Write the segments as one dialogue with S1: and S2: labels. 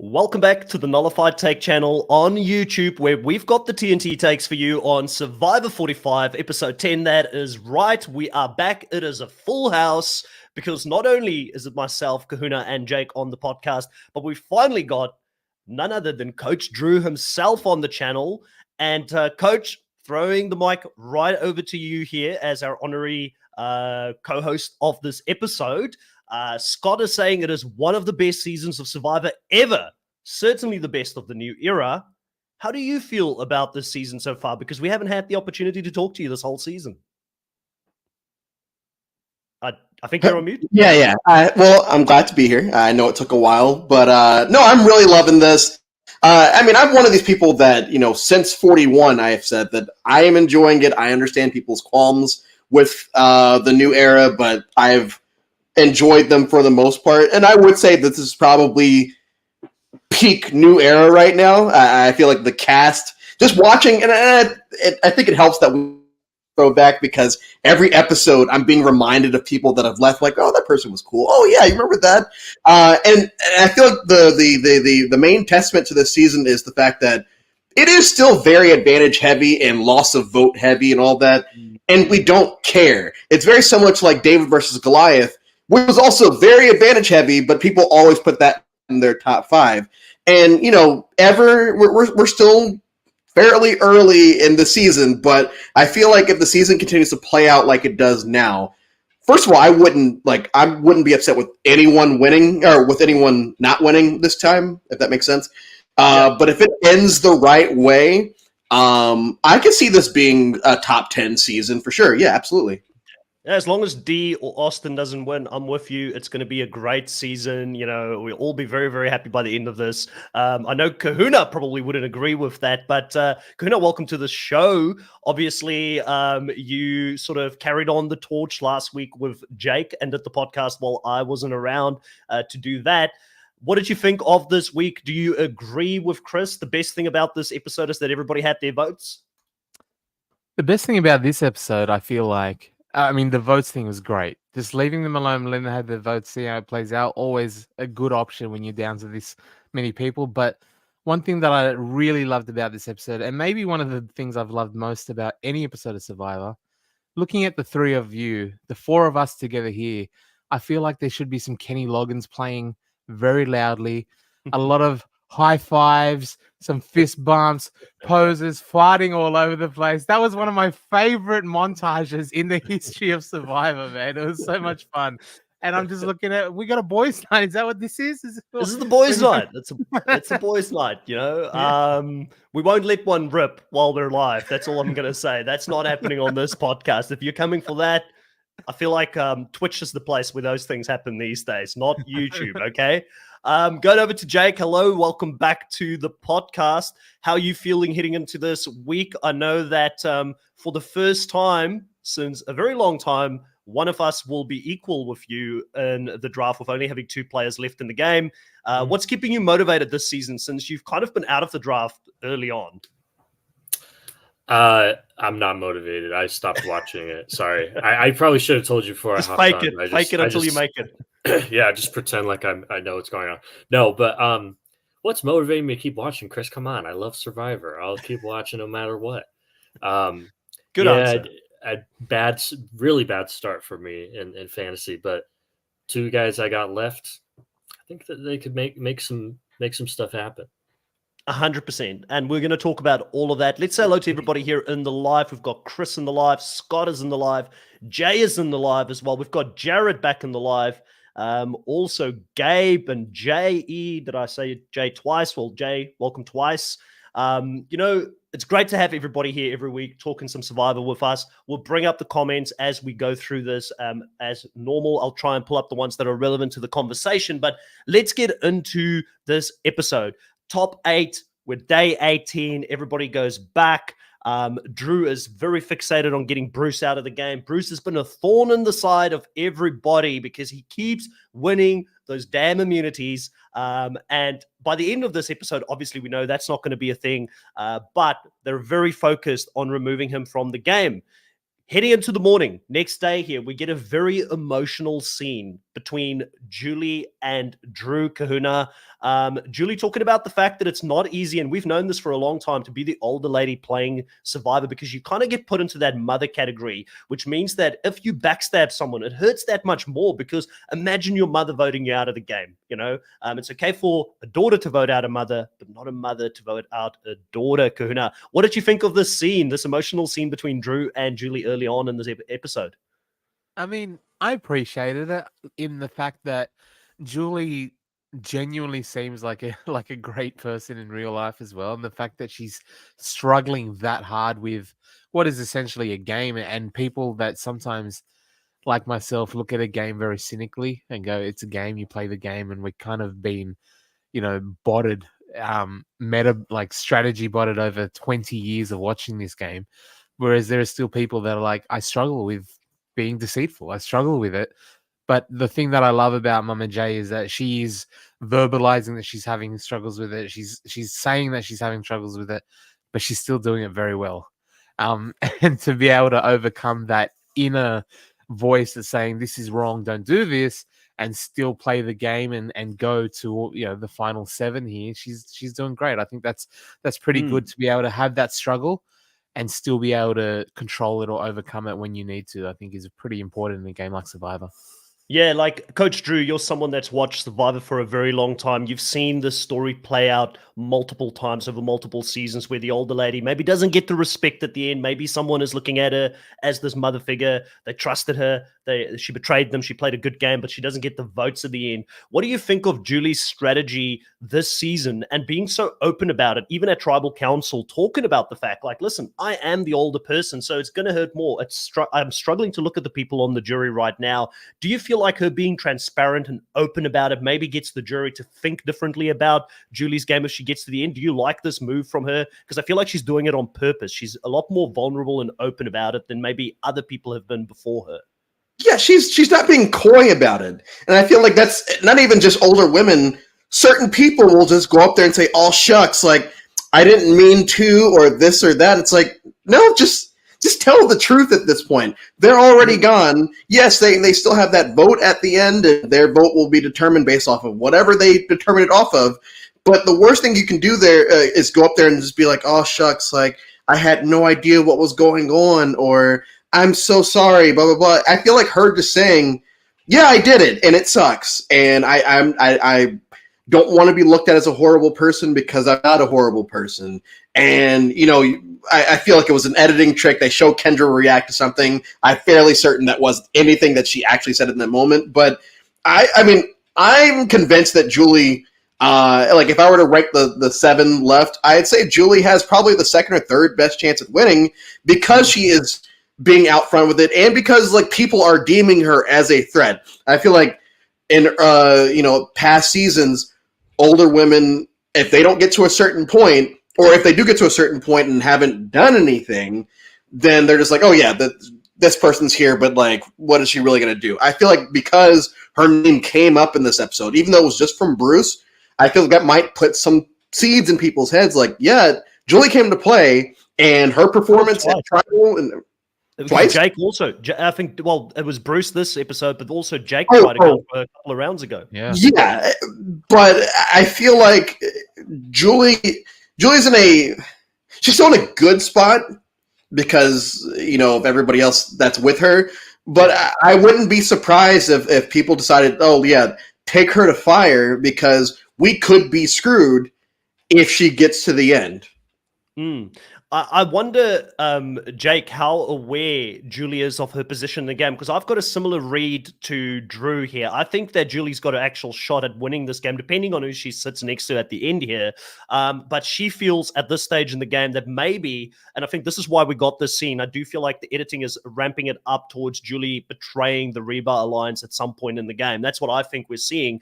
S1: Welcome back to the Nullified Take channel on YouTube, where we've got the TNT takes for you on Survivor 45, episode 10. That is right. We are back. It is a full house because not only is it myself, Kahuna, and Jake on the podcast, but we finally got none other than Coach Drew himself on the channel. And Coach, throwing the mic right over to you here as our honorary co-host of this episode. Scott is saying it is one of the best seasons of Survivor ever. Certainly the best of the new era. How do you feel about this season so far? Because we haven't had the opportunity to talk to you this whole season. I think you're on mute.
S2: Yeah. Well, I'm glad to be here. I know it took a while, but no, I'm really loving this. I'm one of these people that, since 41, I have said that I am enjoying it. I understand people's qualms with the new era, but I've enjoyed them for the most part. And I would say that this is probably peak new era right now. I feel like the cast, just watching, and I think it helps that we go back because every episode I'm being reminded of people that have left, like, oh, that person was cool. Oh yeah, you remember that? And I feel like the main testament to this season is the fact that it is still very advantage heavy and loss of vote heavy and all that, and we don't care. It's very similar to like David versus Goliath, which was also very advantage heavy, but people always put that in their top 5. And we're still fairly early in the season, but I feel like if the season continues to play out like it does now, first of all, I wouldn't be upset with anyone winning or with anyone not winning this time, if that makes sense. But if it ends the right way, I could see this being a top 10 season for sure. Yeah, absolutely.
S1: As long as D or Austin doesn't win, I'm with you. It's going to be a great season. We'll all be very, very happy by the end of this. I know Kahuna probably wouldn't agree with that, but Kahuna, welcome to the show. Obviously, you sort of carried on the torch last week with Jake and at the podcast while I wasn't around to do that. What did you think of this week? Do you agree with Chris? The best thing about this episode is that everybody had their votes?
S3: The best thing about this episode, I feel like, the votes thing was great. Just leaving them alone, letting them have their votes, see how it plays out, always a good option when you're down to this many people. But one thing that I really loved about this episode, and maybe one of the things I've loved most about any episode of Survivor, looking at the three of you, the four of us together here, I feel like there should be some Kenny Loggins playing very loudly, a lot of high fives, some fist bumps, poses, fighting all over the place. That was one of my favorite montages in the history of Survivor, man. It was so much fun. And I'm just looking at, we got a boys' night. Is that what this is?
S1: This is the boys' night. It's a boys' night, Yeah. We won't let one rip while we're live. That's all I'm going to say. That's not happening on this podcast. If you're coming for that, I feel like Twitch is the place where those things happen these days, not YouTube, okay? Going over to Jake. Hello, welcome back to the podcast. How are you feeling heading into this week? I know that for the first time since a very long time, one of us will be equal with you in the draft with only having 2 players left in the game. What's keeping you motivated this season since you've kind of been out of the draft early on?
S4: I'm not motivated. I stopped watching it. Sorry. I probably should have told you before.
S1: Just fake it. Fake it until you make it.
S4: Yeah, just pretend like I know what's going on. No, but what's motivating me to keep watching, Chris? Come on. I love Survivor. I'll keep watching no matter what.
S1: Good answer.
S4: Really bad start for me in fantasy, but 2 guys I got left, I think that they could make some stuff happen.
S1: 100%. And we're going to talk about all of that. Let's say hello to everybody here in the live. We've got Chris in the live, Scott is in the live, Jay is in the live as well. We've got Jared back in the live. Also Gabe and J.E. Did I say Jay twice? Well, Jay, welcome twice. It's great to have everybody here every week talking some Survivor with us. We'll bring up the comments as we go through this as normal. I'll try and pull up the ones that are relevant to the conversation, but let's get into this episode. Top 8, with day 18. Everybody goes back. Drew is very fixated on getting Bruce out of the game. Bruce has been a thorn in the side of everybody because he keeps winning those damn immunities. And by the end of this episode, obviously we know that's not going to be a thing, but they're very focused on removing him from the game. Heading into the morning, next day here, we get a very emotional scene between Julie and Drew Kahuna. Julie talking about the fact that it's not easy, and we've known this for a long time, to be the older lady playing Survivor, because you kind of get put into that mother category, which means that if you backstab someone, it hurts that much more, because imagine your mother voting you out of the game. It's okay for a daughter to vote out a mother, but not a mother to vote out a daughter. Kahuna, what did you think of this scene, this emotional scene between Drew and Julie early on in this episode?
S3: I mean, I appreciated it in the fact that Julie genuinely seems like a great person in real life as well, and the fact that she's struggling that hard with what is essentially a game, and people that sometimes, like myself, look at a game very cynically and go, it's a game, you play the game, and we're kind of been, botted, strategy botted over 20 years of watching this game. Whereas there are still people that are like, I struggle with being deceitful. I struggle with it. But the thing that I love about Mama J is that she is verbalizing that she's having struggles with it. She's saying that she's having struggles with it, but she's still doing it very well. And to be able to overcome that inner voice that's saying this is wrong, don't do this, and still play the game and go to the final 7 here, she's doing great. I think that's pretty good to be able to have that struggle and still be able to control it or overcome it when you need to. I think is pretty important in a game like Survivor.
S1: Yeah, like Coach Drew, you're someone that's watched Survivor for a very long time. You've seen this story play out multiple times over multiple seasons, where the older lady maybe doesn't get the respect at the end. Maybe someone is looking at her as this mother figure. They trusted her. She betrayed them. She played a good game, but she doesn't get the votes at the end. What do you think of Julie's strategy this season and being so open about it, even at Tribal Council, talking about the fact, like, listen, I am the older person, so it's going to hurt more. I'm struggling to look at the people on the jury right now. Do you feel like her being transparent and open about it maybe gets the jury to think differently about Julie's game if she gets to the end? Do you like this move from her? Because I feel like she's doing it on purpose. She's a lot more vulnerable and open about it than maybe other people have been before her.
S2: Yeah, she's not being coy about it. And I feel like that's not even just older women. Certain people will just go up there and say, oh, shucks, like, I didn't mean to, or this or that. It's like, no, just tell the truth at this point. They're already gone. Yes, they still have that vote at the end, and their vote will be determined based off of whatever they determine it off of. But the worst thing you can do there is go up there and just be like, oh, shucks, like, I had no idea what was going on, or I'm so sorry, blah, blah, blah. I feel like her just saying, yeah, I did it, and it sucks, and I don't want to be looked at as a horrible person because I'm not a horrible person. And, I feel like it was an editing trick. They show Kendra react to something. I'm fairly certain that wasn't anything that she actually said in that moment. But, I mean, I'm convinced that Julie, if I were to rank the 7 left, I'd say Julie has probably the second or third best chance at winning because she is being out front with it, and because people are deeming her as a threat. I feel like in past seasons, older women, if they don't get to a certain point, or if they do get to a certain point and haven't done anything, then they're just like, oh yeah, this person's here, but what is she really going to do? I feel like because her name came up in this episode, even though it was just from Bruce, I feel like that might put some seeds in people's heads. Like, yeah, Julie came to play, and her performance at Tribal and twice?
S1: Jake also. I think, it was Bruce this episode, but also Jake tried to go a couple of rounds ago.
S2: Yeah, but I feel like Julie's she's still in a good spot because, of everybody else that's with her. But I wouldn't be surprised if people decided, oh, yeah, take her to fire because we could be screwed if she gets to the end.
S1: I wonder, Jake, how aware Julie is of her position in the game, because I've got a similar read to Drew here. I think that Julie's got an actual shot at winning this game, depending on who she sits next to at the end here. But she feels at this stage in the game that maybe, and I think this is why we got this scene, I do feel like the editing is ramping it up towards Julie betraying the Reba Alliance at some point in the game. That's what I think we're seeing.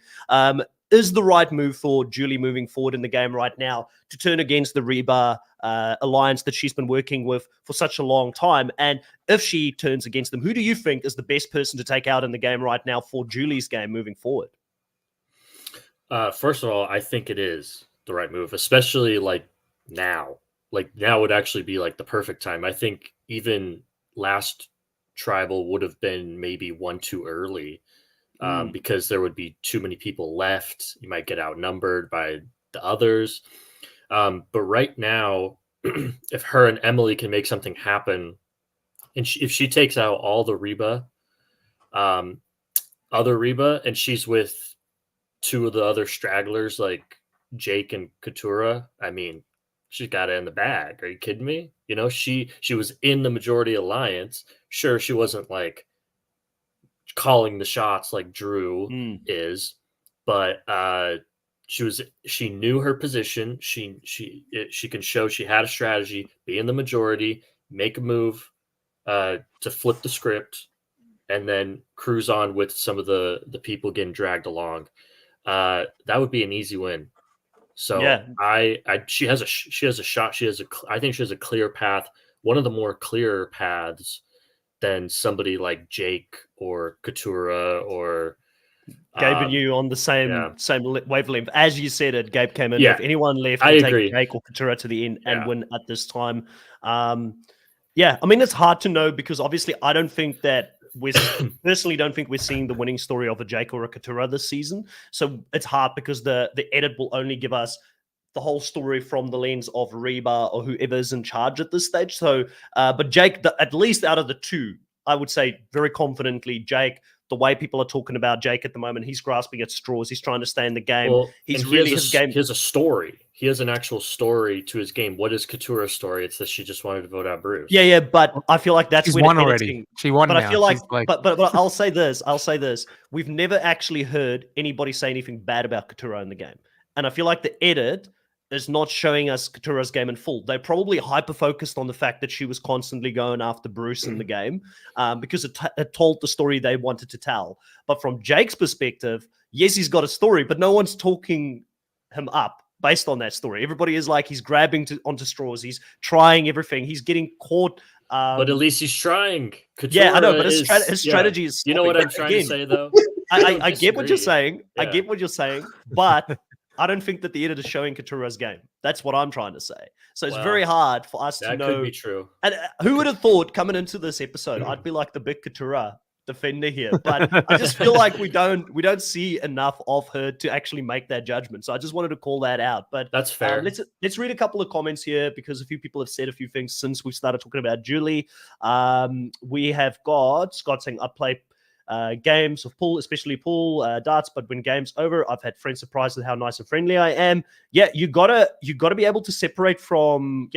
S1: Is the right move for Julie moving forward in the game right now to turn against the Reba alliance that she's been working with for such a long time? And if she turns against them, who do you think is the best person to take out in the game right now for Julie's game moving forward?
S4: First of all, I think it is the right move, especially like now. Like now would actually be like the perfect time. I think even last tribal would have been maybe one too early. Because there would be too many people left. You might get outnumbered by the others. But right now, if her and Emily can make something happen, and if she takes out all the Reba, other Reba, and she's with two of the other stragglers like Jake and Katura, I mean, she's got it in the bag. Are you kidding me? You know, she was in the majority alliance. Sure, she wasn't like calling the shots like Drew is, but she knew her position. She can show she had a strategy, be in the majority, make a move to flip the script, and then cruise on with some of the people getting dragged along. That would be an easy win. So
S1: yeah.
S4: She has a shot. I think she has a clear path. One of the more clear paths than somebody like Jake or Katura or
S1: Gabe and you on the same wavelength. As you said it, Gabe came in. If anyone left,
S4: I
S1: take
S4: agree.
S1: Jake or Katura to the end and win at this time. I mean, it's hard to know because obviously I don't think that personally don't think we're seeing the winning story of a Jake or a Katura this season. So it's hard because the edit will only give us the whole story from the lens of Reba or whoever's in charge at this stage. So, but Jake, at least out of the two, I would say very confidently, Jake, the way people are talking about Jake at the moment, he's grasping at straws. He's trying to stay in the game.
S4: Well,
S1: his game.
S4: He has a story. He has an actual story to his game. What is Katura's story? It's that she just wanted to vote out Bruce.
S1: Yeah, but I feel like that's
S3: She's
S1: where
S3: won
S1: the
S3: already.
S1: editing.
S3: She won.
S1: But
S3: now.
S1: I feel like,
S3: like,
S1: but I'll say this. We've never actually heard anybody say anything bad about Katura in the game, and I feel like the edit is not showing us Katura's game in full. They probably hyper-focused on the fact that she was constantly going after Bruce in the game because it told the story they wanted to tell. But from Jake's perspective, yes, he's got a story, but no one's talking him up based on that story. Everybody is like, he's grabbing onto straws. He's trying everything. He's getting caught.
S4: But at least he's trying. Katura
S1: I know, but his strategy is...
S4: You know what I'm trying to say, though?
S1: I get what you're saying. Yeah. I get what you're saying, but... I don't think that the edit is showing Katura's game. That's what I'm trying to say. So it's very hard for us to know.
S4: That could be true.
S1: And who would have thought coming into this episode, I'd be like the big Katura defender here. But I just feel like we don't see enough of her to actually make that judgment. So I just wanted to call that out. But
S4: that's fair.
S1: Let's read a couple of comments here because a few people have said a few things since we started talking about Julie. We have got Scott saying, I play games of pool, especially pool, darts, but when game's over, I've had friends surprised at how nice and friendly I am. Yeah, you gotta be able to separate from,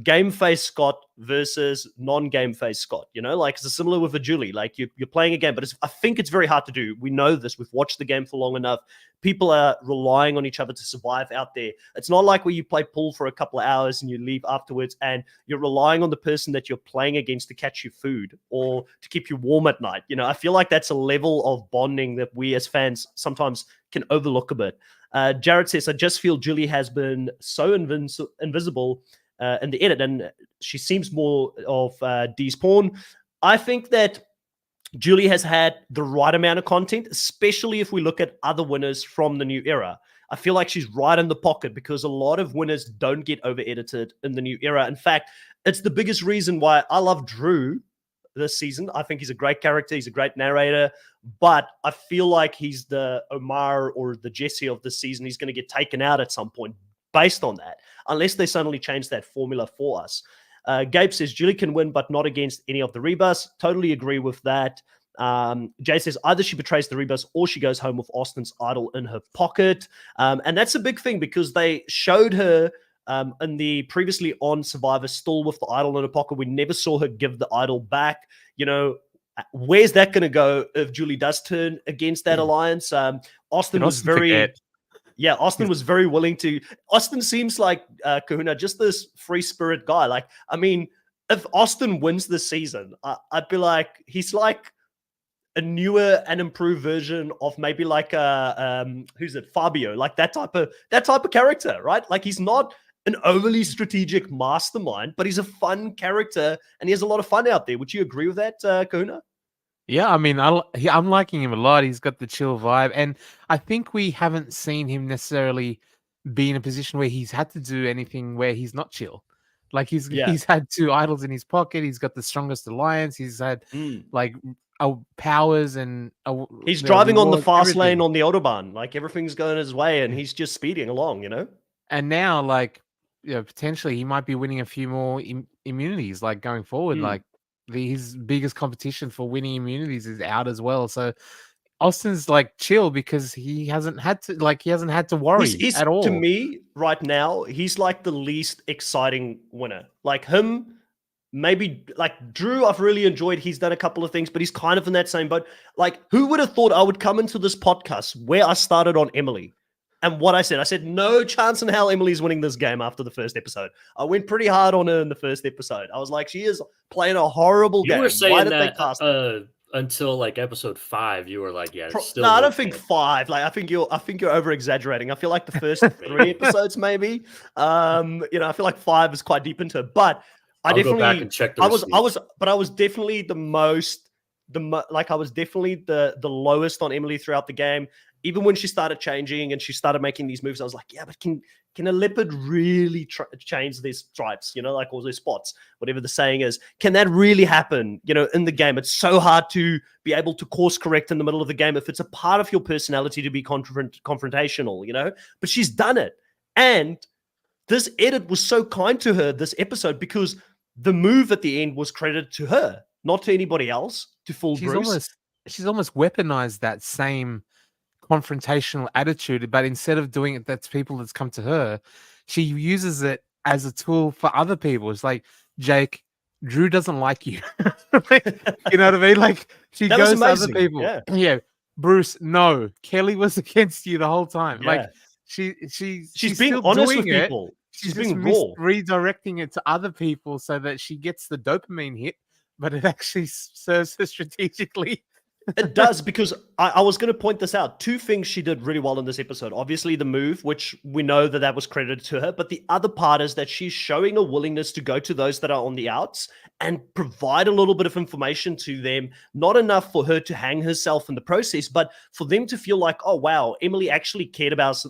S1: game face Scott versus non-game face Scott. Like it's similar with a Julie. Like you're playing a game, but I think it's very hard to do. We know this. We've watched the game for long enough. People are relying on each other to survive out there. It's not like where you play pool for a couple of hours and you leave afterwards and you're relying on the person that you're playing against to catch you food or to keep you warm at night. I feel like that's a level of bonding that we as fans sometimes can overlook a bit. Jared says, I just feel Julie has been so invisible in the edit, and she seems more of Dee's pawn. I think that Julie has had the right amount of content, especially if we look at other winners from the new era. I feel like she's right in the pocket because a lot of winners don't get over-edited in the new era. In fact, it's the biggest reason why I love Drew this season. I think he's a great character. He's a great narrator, but I feel like he's the Omar or the Jesse of this season. He's going to get taken out at some point based on that, unless they suddenly change that formula for us. Gabe says, Julie can win, but not against any of the Rebus. Totally agree with that. Jay says either she betrays the rebus or she goes home with Austin's idol in her pocket. And that's a big thing because they showed her in the previously on Survivor still with the idol in her pocket. We never saw her give the idol back. You know, where's that going to go if Julie does turn against that alliance? Austin was very... Yeah, Austin was very willing to... Austin seems like, Kahuna, just this free spirit guy. Like, I mean, if Austin wins this season, I'd be like, he's like a newer and improved version of maybe like who's it, Fabio, like that type of character, right? Like he's not an overly strategic mastermind, but he's a fun character and he has a lot of fun out there. Would you agree with that, Kahuna?
S3: Yeah, I mean, I'm liking him a lot. He's got the chill vibe, and I think we haven't seen him necessarily be in a position where he's had to do anything where he's not chill. Like he's had 2 idols in his pocket. He's got the strongest alliance. He's had like powers and
S1: he's driving on the fast lane on the autobahn. Like everything's going his way, and he's just speeding along. You know.
S3: And now, like, you know, potentially he might be winning a few more immunities, like going forward. Like his biggest competition for winning immunities is out as well. So Austin's like chill because he hasn't had to worry
S1: he's,
S3: at all.
S1: To me, right now, he's like the least exciting winner. Like him, maybe like Drew, I've really enjoyed. He's done a couple of things, but he's kind of in that same boat. Like, who would have thought I would come into this podcast where I started on Emily? And what I said, no chance in hell Emily's winning this game after the first episode. I went pretty hard on her in the first episode. I was like, she is playing a horrible game.
S4: You were saying
S1: Why did
S4: that
S1: they cast her?
S4: Until like episode 5, you were like, yeah, still.
S1: No, I don't think 5. Like, I think you're over exaggerating. I feel like the first 3 episodes, maybe. You know, I feel like 5 is quite deep into it. But I'll definitely
S4: go back and check the
S1: I was definitely I was definitely the lowest on Emily throughout the game. Even when she started changing and she started making these moves, I was like, yeah, but can a leopard really change their stripes, you know, like all their spots, whatever the saying is? Can that really happen, you know, in the game? It's so hard to be able to course correct in the middle of the game if it's a part of your personality to be confrontational, you know? But she's done it. And this edit was so kind to her this episode because the move at the end was credited to her, not to anybody else, to fool Bruce.
S3: She's almost weaponized that same confrontational attitude, but instead of doing it that's people that's come to her, she uses it as a tool for other people. It's like, Jake, Drew doesn't like you. Like, you know what I mean? Like she goes to other people. Yeah. Bruce, no, Kelly was against you the whole time. Yeah. Like she's
S1: being honest with people.
S3: She's being raw, redirecting it to other people so that she gets the dopamine hit, but it actually serves her strategically.
S1: It does, because I was going to point this out. 2 things she did really well in this episode. Obviously, the move, which we know that was credited to her. But the other part is that she's showing a willingness to go to those that are on the outs and provide a little bit of information to them. Not enough for her to hang herself in the process, but for them to feel like, oh, wow, Emily actually cared about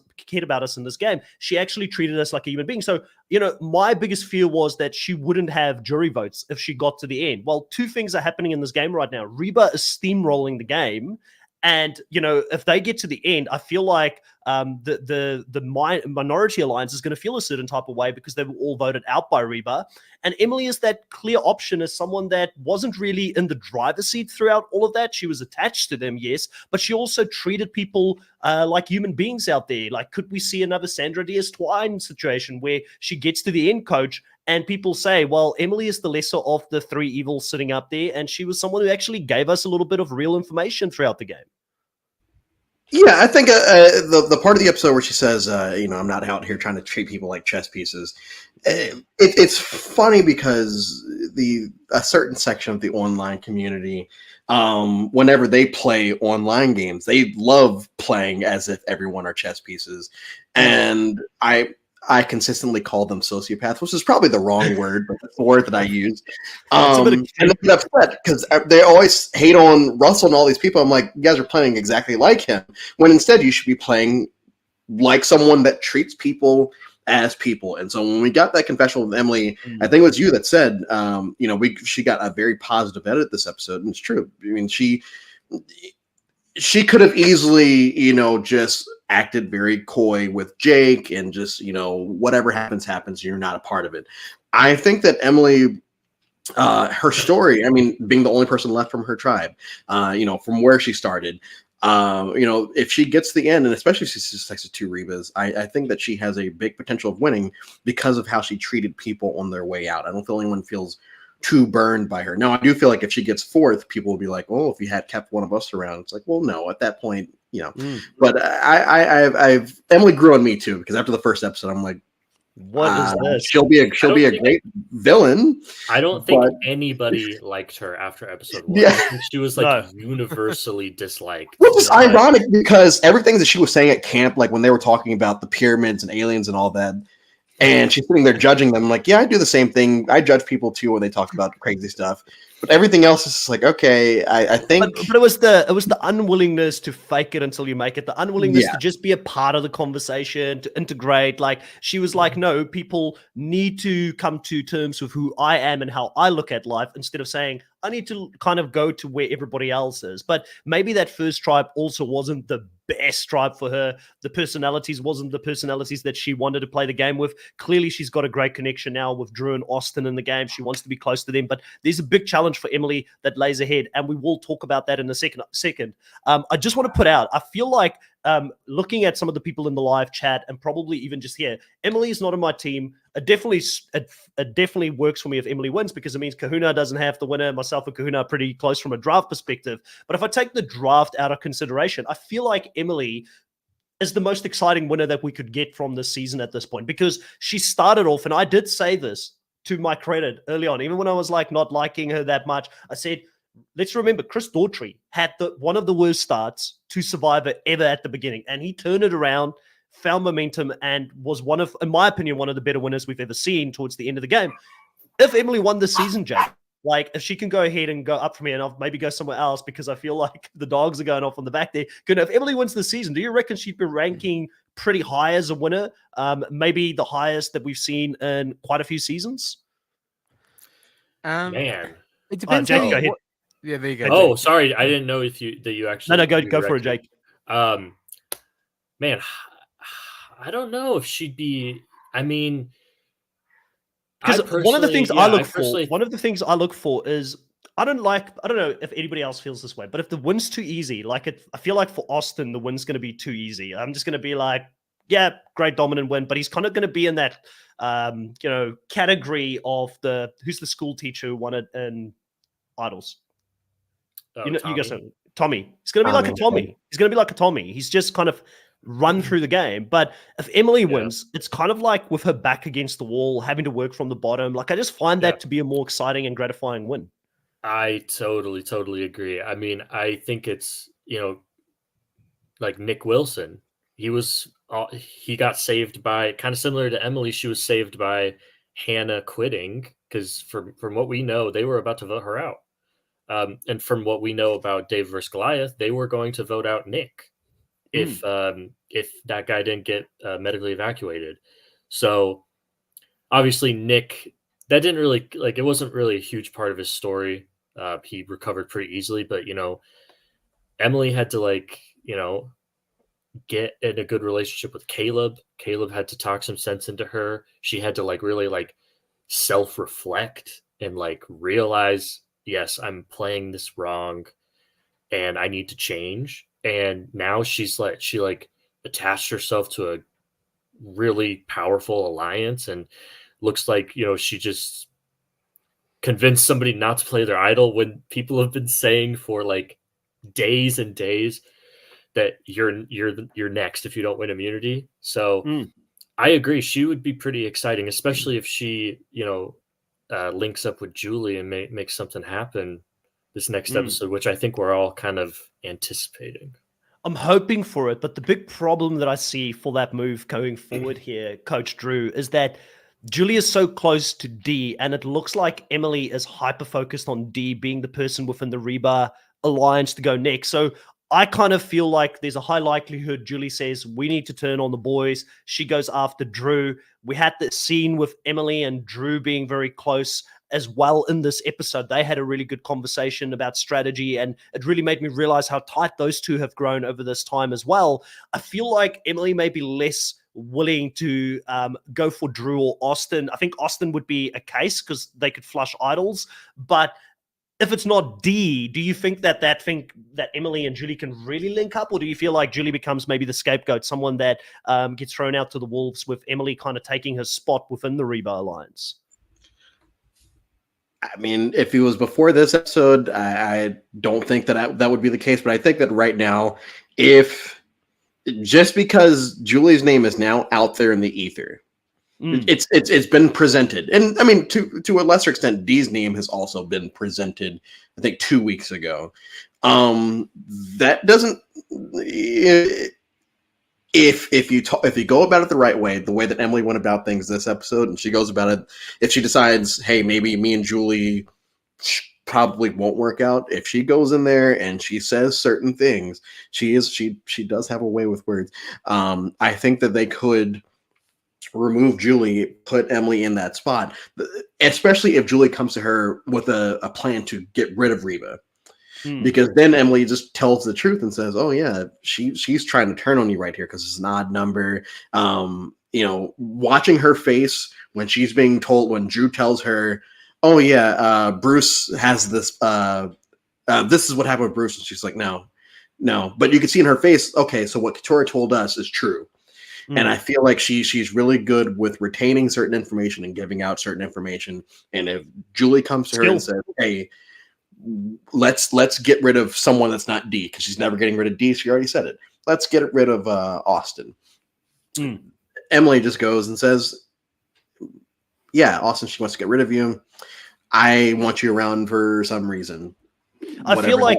S1: us in this game. She actually treated us like a human being. So, you know, my biggest fear was that she wouldn't have jury votes if she got to the end. Well, 2 things are happening in this game right now. Reba is steamrolling the game. And, you know, if they get to the end, I feel like the minority alliance is going to feel a certain type of way because they were all voted out by Reba. And Emily is that clear option as someone that wasn't really in the driver's seat throughout all of that. She was attached to them, yes, but she also treated people like human beings out there. Like, could we see another Sandra Diaz-Twine situation where she gets to the end, coach, and people say, well, Emily is the lesser of the 3 evils sitting up there, and she was someone who actually gave us a little bit of real information throughout the game.
S2: Yeah, I think the part of the episode where she says, you know, I'm not out here trying to treat people like chess pieces. It's funny because a certain section of the online community, whenever they play online games, they love playing as if everyone are chess pieces. And I consistently call them sociopaths, which is probably the wrong word, but it's the word that I use. And they get upset because they always hate on Russell and all these people. I'm like, you guys are playing exactly like him, when instead you should be playing like someone that treats people as people. And so when we got that confessional with Emily, I think it was you that said, you know, she got a very positive edit this episode, and it's true. I mean, she could have easily, you know, just acted very coy with Jake and just, you know, whatever happens, you're not a part of it. I think that Emily her story, I mean, being the only person left from her tribe, from where she started, if she gets to the end, and especially if she sucks to two Rebas, I think that she has a big potential of winning because of how she treated people on their way out. I don't feel anyone feels too burned by her. Now, I do feel like if she gets fourth, people will be like, "Oh, if you had kept one of us around," it's like, well, no, at that point, But I've Emily grew on me too, because after the first episode, I'm like,
S1: What is this?
S2: she'll be a great villain.
S4: I don't think anybody liked her after episode 1.
S2: Yeah.
S4: I think she was like universally disliked.
S2: Well, it's ironic because everything that she was saying at camp, like when they were talking about the pyramids and aliens and all that, and she's sitting there judging them, like, yeah, I do the same thing. I judge people too when they talk about crazy stuff. But everything else is just like, okay, I think.
S1: But it was the unwillingness to fake it until you make it. The unwillingness to just be a part of the conversation, to integrate. Like, she was like, no, people need to come to terms with who I am and how I look at life, instead of saying, I need to kind of go to where everybody else is. But maybe that first tribe also wasn't the best tribe for her. The personalities wasn't the personalities that she wanted to play the game with. Clearly, she's got a great connection now with Drew and Austin in the game. She wants to be close to them. But there's a big challenge for Emily that lays ahead, and we will talk about that in a second. I just want to put out, I feel like looking at some of the people in the live chat, and probably even just here, Emily is not on my team. It definitely works for me if Emily wins, because it means Kahuna doesn't have the winner. Myself and Kahuna are pretty close from a draft perspective. But if I take the draft out of consideration, I feel like Emily is the most exciting winner that we could get from this season at this point, because she started off, and I did say this to my credit early on, even when I was like not liking her that much, I said, let's remember, Chris Daughtry had one of the worst starts to Survivor ever at the beginning, and he turned it around, found momentum, and was one of, in my opinion, one of the better winners we've ever seen towards the end of the game. If Emily won this season, Jake, like, if she can go ahead and go up from here, and I'll maybe go somewhere else because I feel like the dogs are going off on the back there. Good. If Emily wins the season, do you reckon she'd be ranking pretty high as a winner? Maybe the highest that we've seen in quite a few seasons?
S4: Man.
S3: It depends.
S1: Jake, go ahead.
S3: Yeah, there you go.
S4: Oh, sorry. I didn't know if you actually.
S1: No, go for it, Jake.
S4: Man, I don't know if she'd be. I mean,
S1: because one of the things I look for is, I don't know if anybody else feels this way, but if the win's too easy, I feel like for Austin, the win's going to be too easy. I'm just going to be like, yeah, great dominant win, but he's kind of going to be in that, category of who's the school teacher who won it in Idols. You guys know Tommy. He's going to be like a Tommy. He's going to be like a Tommy. He's just kind of run through the game. But if Emily wins, it's kind of like with her back against the wall, having to work from the bottom. Like, I just find that to be a more exciting and gratifying win.
S4: I totally agree. I mean, I think it's, like Nick Wilson. He got saved by, kind of similar to Emily. She was saved by Hannah quitting, because from what we know, they were about to vote her out. And from what we know about Dave versus Goliath, they were going to vote out Nick if that guy didn't get medically evacuated. So obviously Nick, that didn't really, like, it wasn't really a huge part of his story. He recovered pretty easily, but Emily had to get in a good relationship with Caleb. Caleb had to talk some sense into her. She had to really self-reflect and realize, yes, I'm playing this wrong and I need to change. And now she attached herself to a really powerful alliance, and looks like, she just convinced somebody not to play their idol, when people have been saying for days and days that you're next if you don't win immunity. So I agree, she would be pretty exciting, especially if she links up with Julie and makes something happen this next episode, which I think we're all kind of anticipating.
S1: I'm hoping for it, but the big problem that I see for that move going forward here, Coach Drew, is that Julie is so close to D, and it looks like Emily is hyper-focused on D being the person within the Reba alliance to go next. So I kind of feel like there's a high likelihood Julie says, we need to turn on the boys. She goes after Drew. We had this scene with Emily and Drew being very close as well in this episode. They had a really good conversation about strategy, and it really made me realize how tight those two have grown over this time as well. I feel like Emily may be less willing to go for Drew or Austin. I think Austin would be a case because they could flush idols. But if it's not D, do you think that Emily and Julie can really link up, or do you feel like Julie becomes maybe the scapegoat, someone that gets thrown out to the wolves, with Emily kind of taking her spot within the Reba Alliance?
S2: I mean, if it was before this episode, I don't think that would be the case. But I think that right now, just because Julie's name is now out there in the ether, it's been presented, and I mean to a lesser extent, Dee's name has also been presented. I think 2 weeks ago. That doesn't. If you go about it the right way, the way that Emily went about things this episode, and she goes about it, if she decides, hey, maybe me and Julie probably won't work out, if she goes in there and she says certain things, she does have a way with words. I think that they could remove Julie, put Emily in that spot, especially if Julie comes to her with a plan to get rid of Reba. Because then Emily just tells the truth and says, "Oh yeah, she's trying to turn on you right here because it's an odd number." Watching her face when she's being told, when Drew tells her, "Oh yeah, Bruce has this. This is what happened with Bruce," and she's like, "No." But you can see in her face, okay, so what Katurah told us is true. And I feel like she's really good with retaining certain information and giving out certain information. And if Julie comes to her and says, "Hey, let's get rid of someone that's not D," because she's never getting rid of D. She already said it. Let's get rid of Austin. Emily just goes and says, "Yeah, Austin, she wants to get rid of you. I want you around for some reason."
S1: I feel like,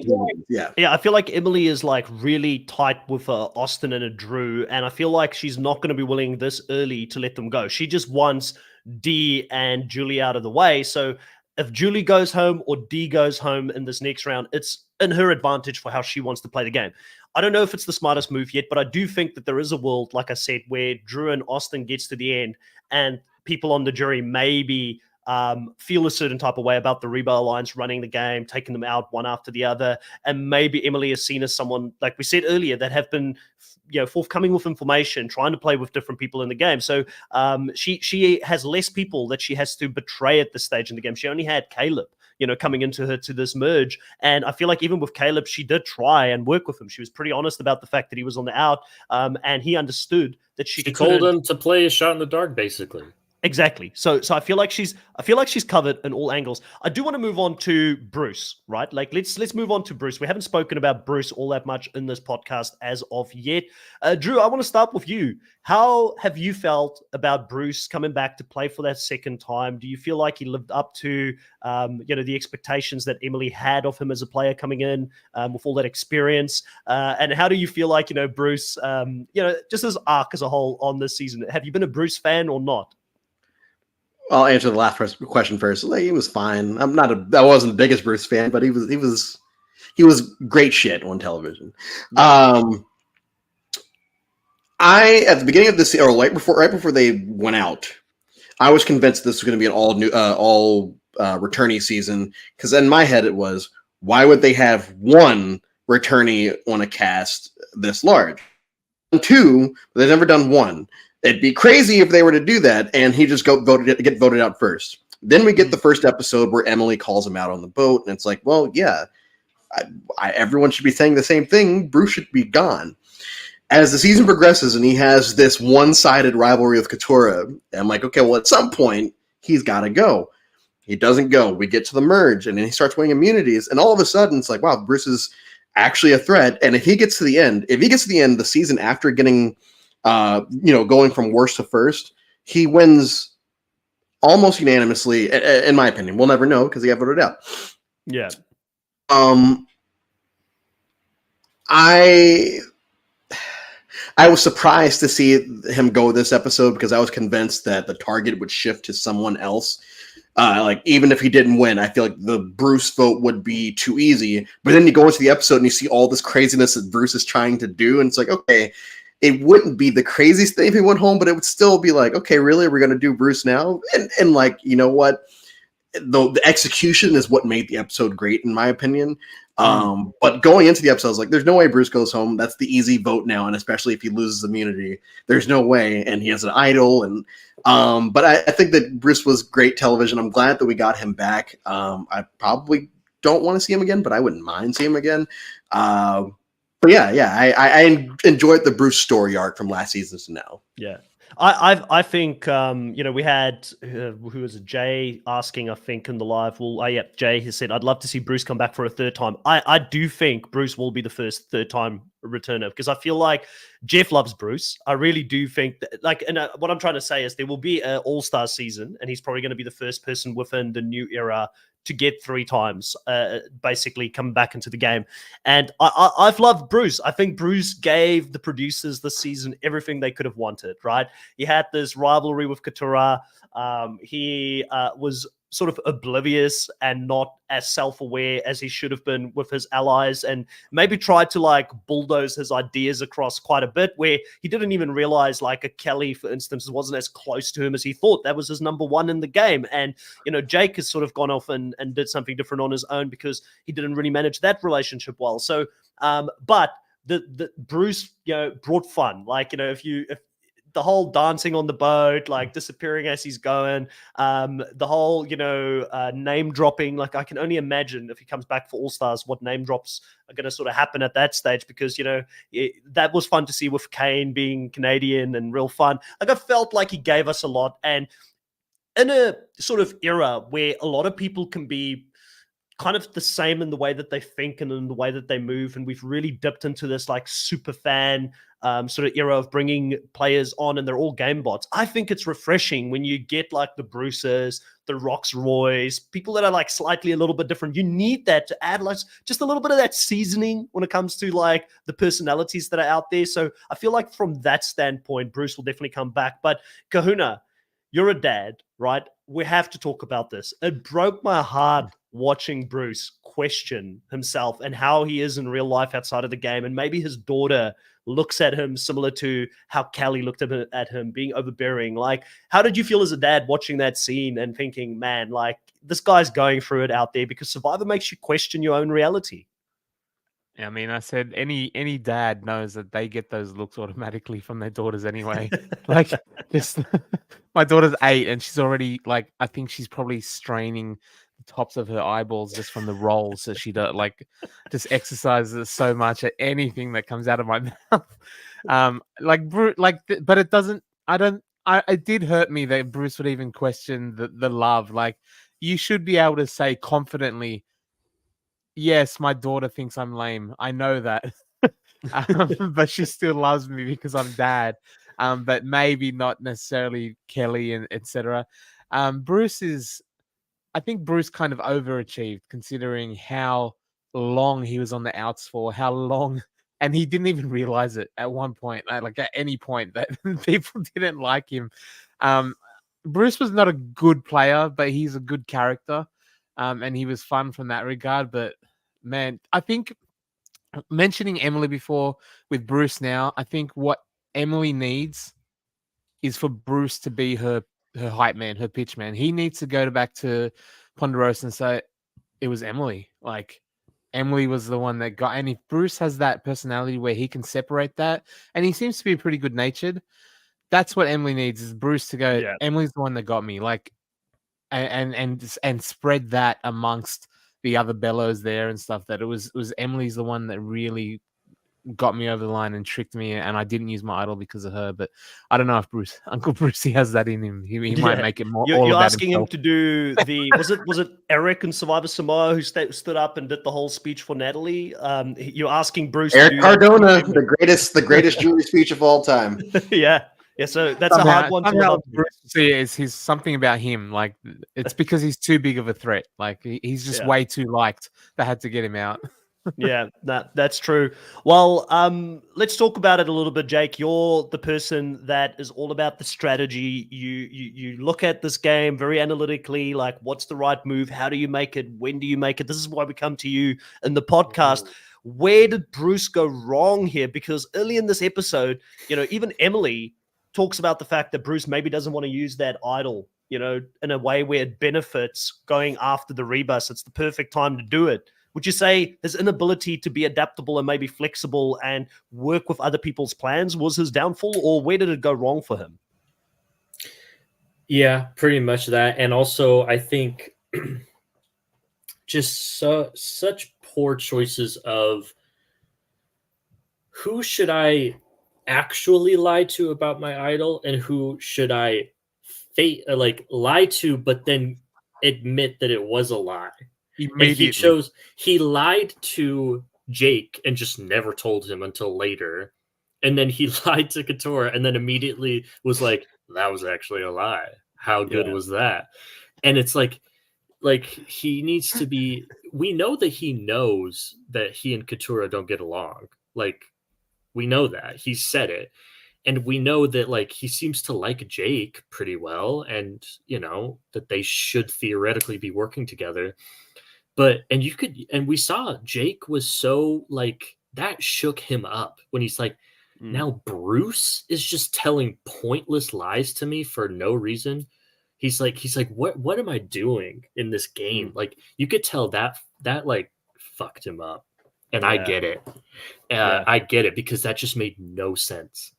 S2: I
S1: feel like Emily is like really tight with Austin and a Drew, and I feel like she's not going to be willing this early to let them go. She just wants D and Julie out of the way. So if Julie goes home or D goes home in this next round, it's in her advantage for how she wants to play the game. I don't know if it's the smartest move yet, but I do think that there is a world, like I said, where Drew and Austin gets to the end and people on the jury maybe feel a certain type of way about the Reba Alliance running the game, taking them out one after the other. And maybe Emily is seen as someone, like we said earlier, that have been forthcoming with information, trying to play with different people in the game. So she has less people that she has to betray at this stage in the game. She only had Caleb, coming into her to this merge. And I feel like even with Caleb, she did try and work with him. She was pretty honest about the fact that he was on the out, and he understood that she
S4: told him to play a shot in the dark, basically.
S1: Exactly. So I feel like she's covered in all angles. I do want to move on to Bruce, right? Like let's move on to Bruce. We haven't spoken about Bruce all that much in this podcast as of yet. Drew, I want to start with you. How have you felt about Bruce coming back to play for that second time? Do you feel like he lived up to the expectations that Emily had of him as a player coming in with all that experience? And how do you feel like Bruce, just his arc as a whole on this season? Have you been a Bruce fan or not?
S2: I'll answer the last question first. Like, he was fine. I wasn't the biggest Bruce fan, but he was great shit on television. I at the beginning of this, or right before they went out, I was convinced this was going to be an all returnee season, because in my head it was, why would they have one returnee on a cast this large? Two, but they've never done one. It'd be crazy if they were to do that, and he just get voted out first. Then we get the first episode where Emily calls him out on the boat, and it's like, well, yeah, everyone should be saying the same thing. Bruce should be gone. As the season progresses, and he has this one-sided rivalry with Katurah, I'm like, okay, well, at some point, he's got to go. He doesn't go. We get to the merge, and then he starts winning immunities, and all of a sudden, it's like, wow, Bruce is actually a threat. And if he gets to the end, the season after getting going from worst to first, he wins almost unanimously, in my opinion. We'll never know because he got voted out.
S1: Yeah.
S2: I was surprised to see him go this episode, because I was convinced that the target would shift to someone else. Even if he didn't win, I feel like the Bruce vote would be too easy. But then you go into the episode and you see all this craziness that Bruce is trying to do, and it's like, okay, it wouldn't be the craziest thing if he went home, but it would still be like, okay, really, we're going to do Bruce now? And like, you know what? The execution is what made the episode great, in my opinion. But going into the episode, I was like, there's no way Bruce goes home. That's the easy vote now, and especially if he loses immunity, there's no way. And he has an idol, and but I think that Bruce was great television. I'm glad that we got him back. I probably don't want to see him again, but I wouldn't mind seeing him again. But I enjoyed the Bruce story arc from last season to now.
S1: Yeah. I think we had who was it, Jay asking, I think, in the live. Well, yeah, Jay has said I'd love to see Bruce come back for a third time. I do think Bruce will be the first third time returner, because I feel like Jeff loves Bruce. I really do think that, and what I'm trying to say is there will be an All-Star season, and he's probably going to be the first person within the new era to get 3 times, basically come back into the game. And I've loved Bruce. I think Bruce gave the producers this season everything they could have wanted, right? He had this rivalry with Katura. He was sort of oblivious and not as self-aware as he should have been with his allies, and maybe tried to bulldoze his ideas across quite a bit, where he didn't even realize a Kelly, for instance, wasn't as close to him as he thought. That was his number 1 in the game. And, Jake has sort of gone off and did something different on his own because he didn't really manage that relationship well. So, but the Bruce, brought fun. If the whole dancing on the boat, disappearing as he's going, the whole, name dropping. I can only imagine if he comes back for All-Stars, what name drops are going to sort of happen at that stage, because, that was fun to see with Kane being Canadian and real fun. I felt like he gave us a lot. And in a sort of era where a lot of people can be kind of the same in the way that they think and in the way that they move, and we've really dipped into this super fan sort of era of bringing players on, and they're all game bots. I think it's refreshing when you get the Bruces, the Roxroys, people that are slightly a little bit different. You need that to add just a little bit of that seasoning when it comes to the personalities that are out there. So I feel like from that standpoint, Bruce will definitely come back. But Kahuna, you're a dad, right? We have to talk about this. It broke my heart watching Bruce question himself and how he is in real life outside of the game. And maybe his daughter looks at him similar to how Callie looked at him, being overbearing. How did you feel as a dad watching that scene and thinking, man, this guy's going through it out there? Because Survivor makes you question your own reality.
S3: I mean, I said any dad knows that they get those looks automatically from their daughters anyway. Just my daughter's 8 and she's already I think she's probably straining the tops of her eyeballs just from the rolls. So she does just exercises so much at anything that comes out of my mouth. But it doesn't. It did hurt me that Bruce would even question the love. You should be able to say confidently, yes, my daughter thinks I'm lame. I know that. But she still loves me because I'm dad. But maybe not necessarily Kelly and etc. I think Bruce kind of overachieved considering how long he was on the outs for, how long, and he didn't even realize it at one point, at any point, that people didn't like him. Bruce was not a good player, but he's a good character. And he was fun from that regard. But man, I think mentioning Emily before with Bruce now, I think what Emily needs is for Bruce to be her hype man, her pitch man. He needs to go back to Ponderosa and say, it was Emily. Emily was the one that got, and if Bruce has that personality where he can separate that, and he seems to be pretty good natured, that's what Emily needs, is Bruce to go, yeah, Emily's the one that got me. And spread that amongst the other bellows there and stuff, that it was Emily's the one that really got me over the line and tricked me, and I didn't use my idol because of her. But I don't know if Uncle Brucey has that in him. He might make it more. You're
S1: asking
S3: himself.
S1: Him to do the was it Eric and Survivor Samoa who stood up and did the whole speech for Natalie? You're asking Bruce
S2: Eric
S1: to do
S2: Cardona, the greatest jury speech of all time.
S1: Yeah. So that's a hard one to live up to.
S3: Bruce is he's something about him. It's because he's too big of a threat. He's just way too liked. They had to get him out.
S1: Yeah, that's true. Well, let's talk about it a little bit, Jake. You're the person that is all about the strategy. You look at this game very analytically, what's the right move? How do you make it? When do you make it? This is why we come to you in the podcast. Where did Bruce go wrong here? Because early in this episode, even Emily talks about the fact that Bruce maybe doesn't want to use that idol, in a way where it benefits going after the rebus. It's the perfect time to do it. would you say his inability to be adaptable and maybe flexible and work with other people's plans was his downfall, or where did it go wrong for him?
S4: Yeah, pretty much that. And also, I think just such poor choices of who should I actually lie to about my idol and who should I lie to, but then admit that it was a lie. And he lied to Jake and just never told him until later. And then he lied to Katora and then immediately was like, that was actually a lie. How good was that? And it's like he needs to be, we know that he knows that he and Katura don't get along. Like, we know that. He said it. And we know that like he seems to like Jake pretty well, and you know that they should theoretically be working together. But and we saw Jake was so like that shook him up when he's like, now Bruce is just telling pointless lies to me for no reason. He's like, what am I doing in this game? Like you could tell that like fucked him up. And I get it. I get it because that just made no sense.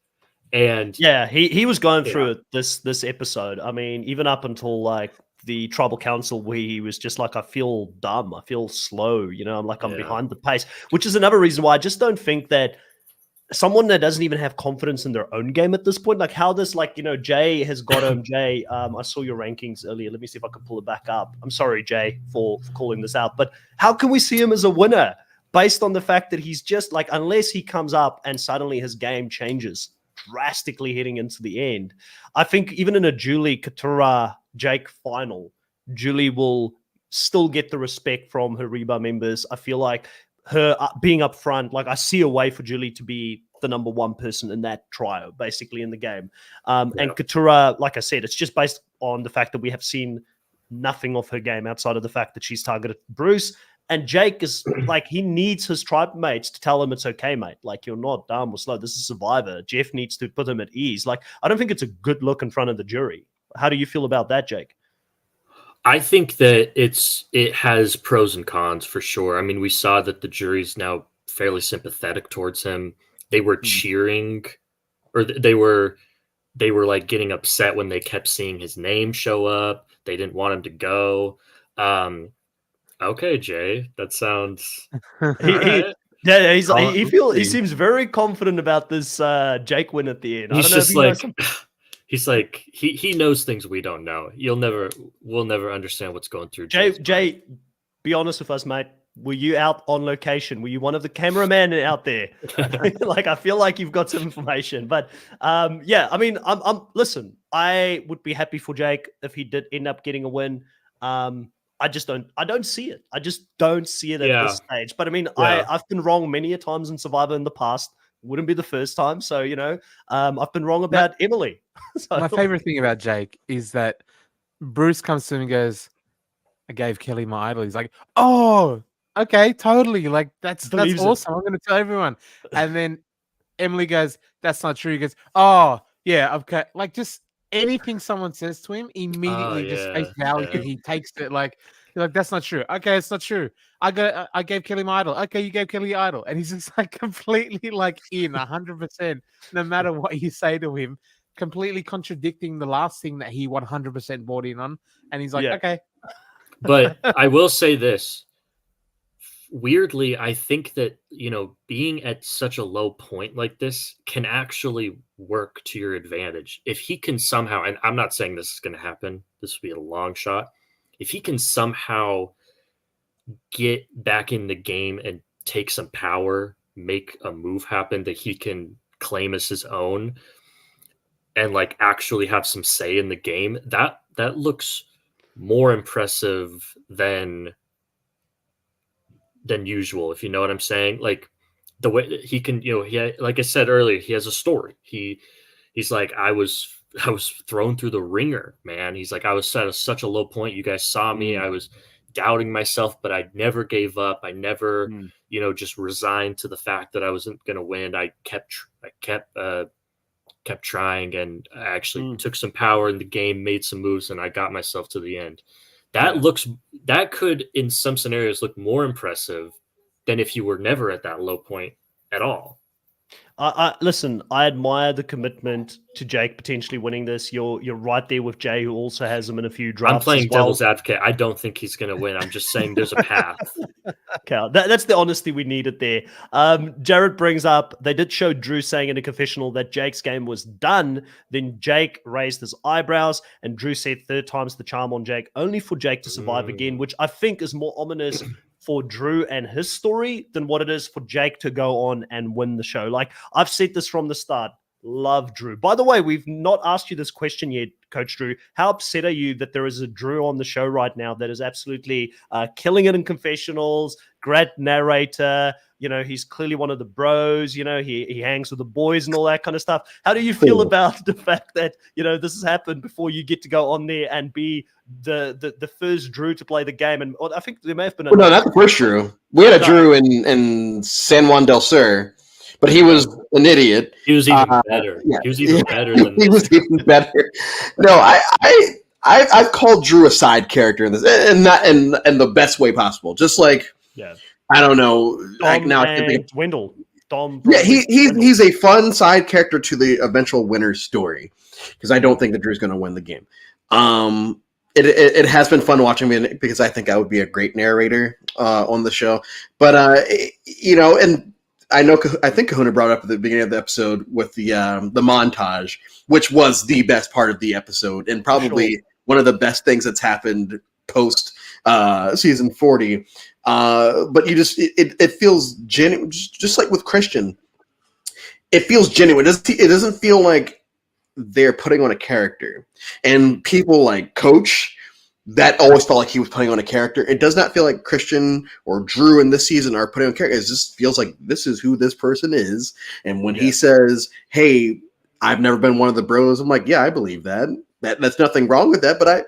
S4: And
S1: yeah, he was going through it this episode. I mean, even up until like the tribal council where he was just like, I feel dumb, I feel slow, you know, I'm like, I'm behind the pace, which is another reason why I just don't think that someone that doesn't even have confidence in their own game at this point, like how this, like, you know, Jay has got him. Jay, I saw your rankings earlier. Let me see if I can pull it back up. I'm sorry, Jay, for calling this out, but how can we see him as a winner based on the fact that he's just like, unless he comes up and suddenly his game changes drastically heading into the end. I think even in a Julie Katura Jake final, Julie will still get the respect from her Reba members. I feel like her being up front, like I see a way for Julie to be the number one person in that trio, basically in the game. And Katura, like I said, it's just based on the fact that we have seen nothing of her game outside of the fact that she's targeted Bruce. And Jake is like, he needs his tribe mates to tell him it's okay, mate. Like, you're not dumb or slow. This is Survivor. Jeff needs to put him at ease. Like, I don't think it's a good look in front of the jury. How do you feel about that, Jake?
S4: I think that it has pros and cons for sure. I mean, we saw that the jury's now fairly sympathetic towards him. They were cheering, or they were like getting upset when they kept seeing his name show up. They didn't want him to go. Okay, Jay, that sounds.
S1: He seems very confident about this Jake win at the end.
S4: He's just like, he's like he knows things we don't know. We'll never understand what's going through.
S1: Jay, be honest with us, mate. Were you out on location? Were you one of the cameramen out there? Like, I feel like you've got some information, but yeah, I mean, listen, I would be happy for Jake if he did end up getting a win. I don't see it. I just don't see it at this stage. But I mean, I've been wrong many a times in Survivor in the past. Wouldn't be the first time. So, you know, I've been wrong about Emily. So,
S3: my favorite thing about Jake is that Bruce comes to him and goes, I gave Kelly my idol. He's like, oh, okay, totally. Like, that's awesome. I'm going to tell everyone. And then Emily goes, that's not true. He goes, oh, yeah, okay. Like, just anything someone says to him, immediately just face value. He takes it like that's not true. Okay, it's not true. I gave Kelly my idol. Okay, you gave Kelly your idol, and he's just like completely like in 100%, no matter what you say to him, completely contradicting the last thing that he 100% bought in on, and he's like, okay.
S4: But I will say this. Weirdly, I think that, you know, being at such a low point like this can actually work to your advantage. If he can somehow, and I'm not saying this is going to happen, this would be a long shot. If he can somehow get back in the game and take some power, make a move happen that he can claim as his own, and like actually have some say in the game, that looks more impressive than usual, if you know what I'm saying. Like the way he can, you know, like I said earlier, he has a story. He's like, I was thrown through the ringer, man. He's like, I was at such a low point. You guys saw me. I was doubting myself, but I never gave up. I never, you know, just resigned to the fact that I wasn't going to win. I kept trying, and I actually took some power in the game, made some moves, and I got myself to the end. that could in some scenarios look more impressive than if you were never at that low point at all.
S1: Listen, I admire the commitment to Jake potentially winning this. You're right there with Jay, who also has him in a few drafts.
S4: I'm playing
S1: as well.
S4: devil's advocate. I don't think he's going to win. I'm just saying there's a path.
S1: Okay, that's the honesty we needed there. Jared brings up, they did show Drew saying in a confessional that Jake's game was done. Then Jake raised his eyebrows, and Drew said third time's the charm on Jake, only for Jake to survive again, which I think is more ominous for Drew and his story than what it is for Jake to go on and win the show. Like, I've said this from the start. Love Drew. By the way, we've not asked you this question yet, Coach Drew. How upset are you that there is a Drew on the show right now that is absolutely killing it in confessionals, great narrator, he's clearly one of the bros, he hangs with the boys and all that kind of stuff. How do you feel about the fact that, this has happened before you get to go on there and be the first Drew to play the game? And I think there may have been
S2: no, not the first Drew. We had a Drew in San Juan del Sur, but he was an idiot.
S4: He was even better. Yeah. He was even better than
S2: he was even better. No, I've called Drew a side character in this, and not in the best way possible. Just like, I don't know.
S1: Wendell. Dom.
S2: Yeah, he's a fun side character to the eventual winner's story, because I don't think that Drew's going to win the game. It has been fun watching me because I think I would be a great narrator on the show. But and I think Kahuna brought up at the beginning of the episode with the montage, which was the best part of the episode and probably one of the best things that's happened post season 40. But it feels genuine, just like with Christian. It feels genuine. It doesn't feel like they're putting on a character. And people like Coach, that always felt like he was putting on a character. It does not feel like Christian or Drew in this season are putting on characters. It just feels like this is who this person is. And when he says, hey, I've never been one of the bros, I'm like, yeah, I believe that. That's nothing wrong with that, but I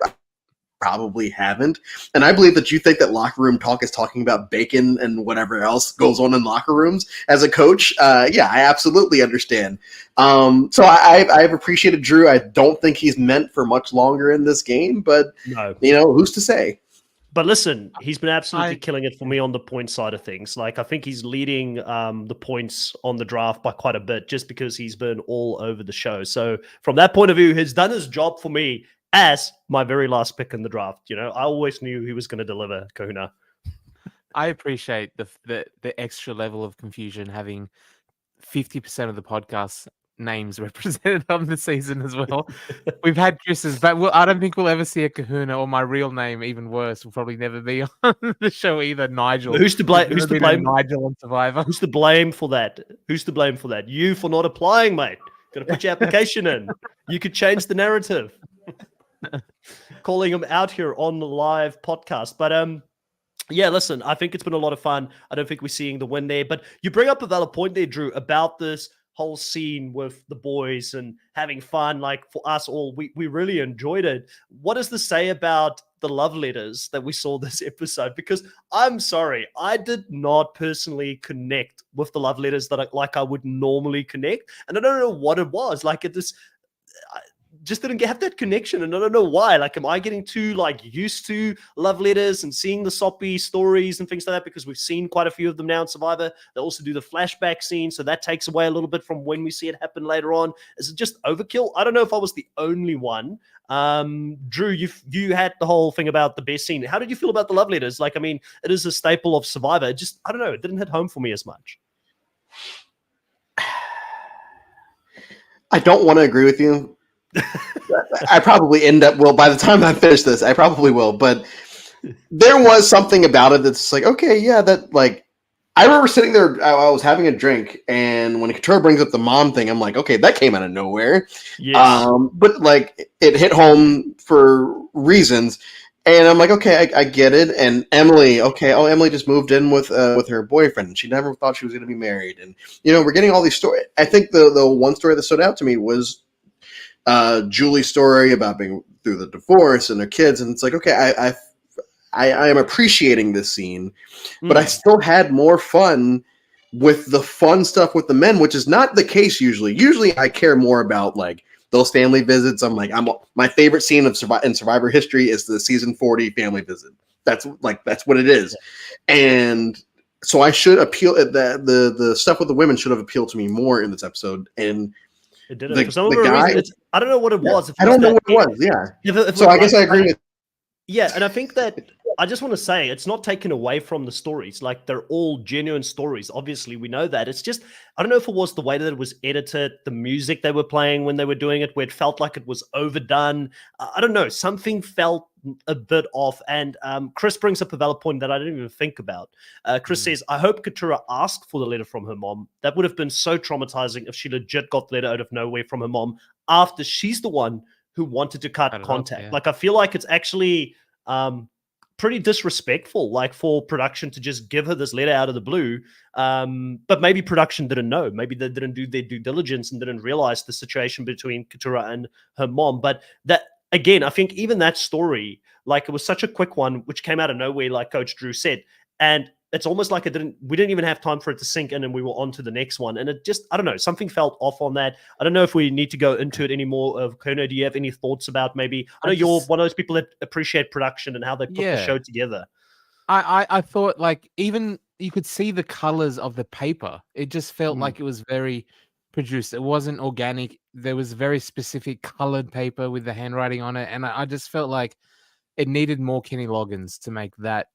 S2: probably haven't. And I believe that you think that locker room talk is talking about bacon and whatever else goes on in locker rooms as a coach. Yeah, I absolutely understand. So I've appreciated Drew. I don't think he's meant for much longer in this game, but who's to say?
S1: But listen, he's been absolutely killing it for me on the point side of things. Like, I think he's leading the points on the draft by quite a bit just because he's been all over the show. So from that point of view, he's done his job for me as my very last pick in the draft. I always knew he was going to deliver, Kahuna.
S3: I appreciate the extra level of confusion having 50% of the podcast names represented on the season as well. We've had Chris's, but I don't think we'll ever see a Kahuna, or my real name, even worse, will probably never be on the show either. Nigel.
S1: But who's to blame?
S3: Nigel on Survivor.
S1: Who's to blame for that? You for not applying, mate. Got to put your application in. You could change the narrative. Calling him out here on the live podcast. But yeah, listen, I think it's been a lot of fun. I don't think we're seeing the win there. But you bring up a valid point there, Drew, about this whole scene with the boys and having fun. Like, for us all, we really enjoyed it. What does this say about the love letters that we saw this episode? Because I'm sorry, I did not personally connect with the love letters that I would normally connect. And I don't know what it was. Like, it just didn't have that connection, and I don't know why. Like, am I getting too used to love letters and seeing the soppy stories and things like that? Because we've seen quite a few of them now in Survivor. They also do the flashback scene, so that takes away a little bit from when we see it happen later on. Is it just overkill? I don't know if I was the only one. Drew, you had the whole thing about the best scene. How did you feel about the love letters? Like, I mean, it is a staple of Survivor. I don't know. It didn't hit home for me as much.
S2: I don't want to agree with you. I probably end up, by the time I finish this, I probably will, but there was something about it that's like, okay, yeah, that, like, I remember sitting there, I was having a drink, and when Katura brings up the mom thing, I'm like, okay, that came out of nowhere.
S1: Yes.
S2: But, like, it hit home for reasons, and I'm like, okay, I get it. And Emily, Emily just moved in with her boyfriend. She never thought she was going to be married, and we're getting all these stories. I think the one story that stood out to me was Julie's story about being through the divorce and their kids, and it's like, okay, I am appreciating this scene, but I still had more fun with the fun stuff with the men, which is not the case usually. Usually I care more about, like, those family visits. My favorite scene of in Survivor history is the season 40 family visit. That's what it is. And so I should appeal the stuff with the women should have appealed to me more in this episode. And
S1: it didn't. For some reason, I don't know what it was.
S2: I don't know what it was. Yeah. So I guess I agree with.
S1: Yeah, and I think that I just want to say it's not taken away from the stories. Like, they're all genuine stories. Obviously, we know that. It's just, I don't know if it was the way that it was edited, the music they were playing when they were doing it, where it felt like it was overdone. I don't know. Something felt a bit off. And Chris brings up a valid point that I didn't even think about. Chris says, I hope Katurah asked for the letter from her mom. That would have been so traumatizing if she legit got the letter out of nowhere from her mom after she's the one who wanted to cut contact. Like, I feel like it's actually pretty disrespectful, like, for production to just give her this letter out of the blue. But maybe production didn't know. Maybe they didn't do their due diligence and didn't realize the situation between Katurah and her mom. But that, again, I think even that story, like, it was such a quick one, which came out of nowhere, like Coach Drew said. And it's almost like we didn't even have time for it to sink in, and we were on to the next one. And it just, I don't know, something felt off on that. I don't know if we need to go into it anymore. Kerno, do you have any thoughts about maybe, I know you're one of those people that appreciate production and how they put the show together.
S3: I thought, like, even you could see the colors of the paper. It just felt like it was very produced. It wasn't organic. There was very specific colored paper with the handwriting on it. And I just felt like it needed more Kenny Loggins to make that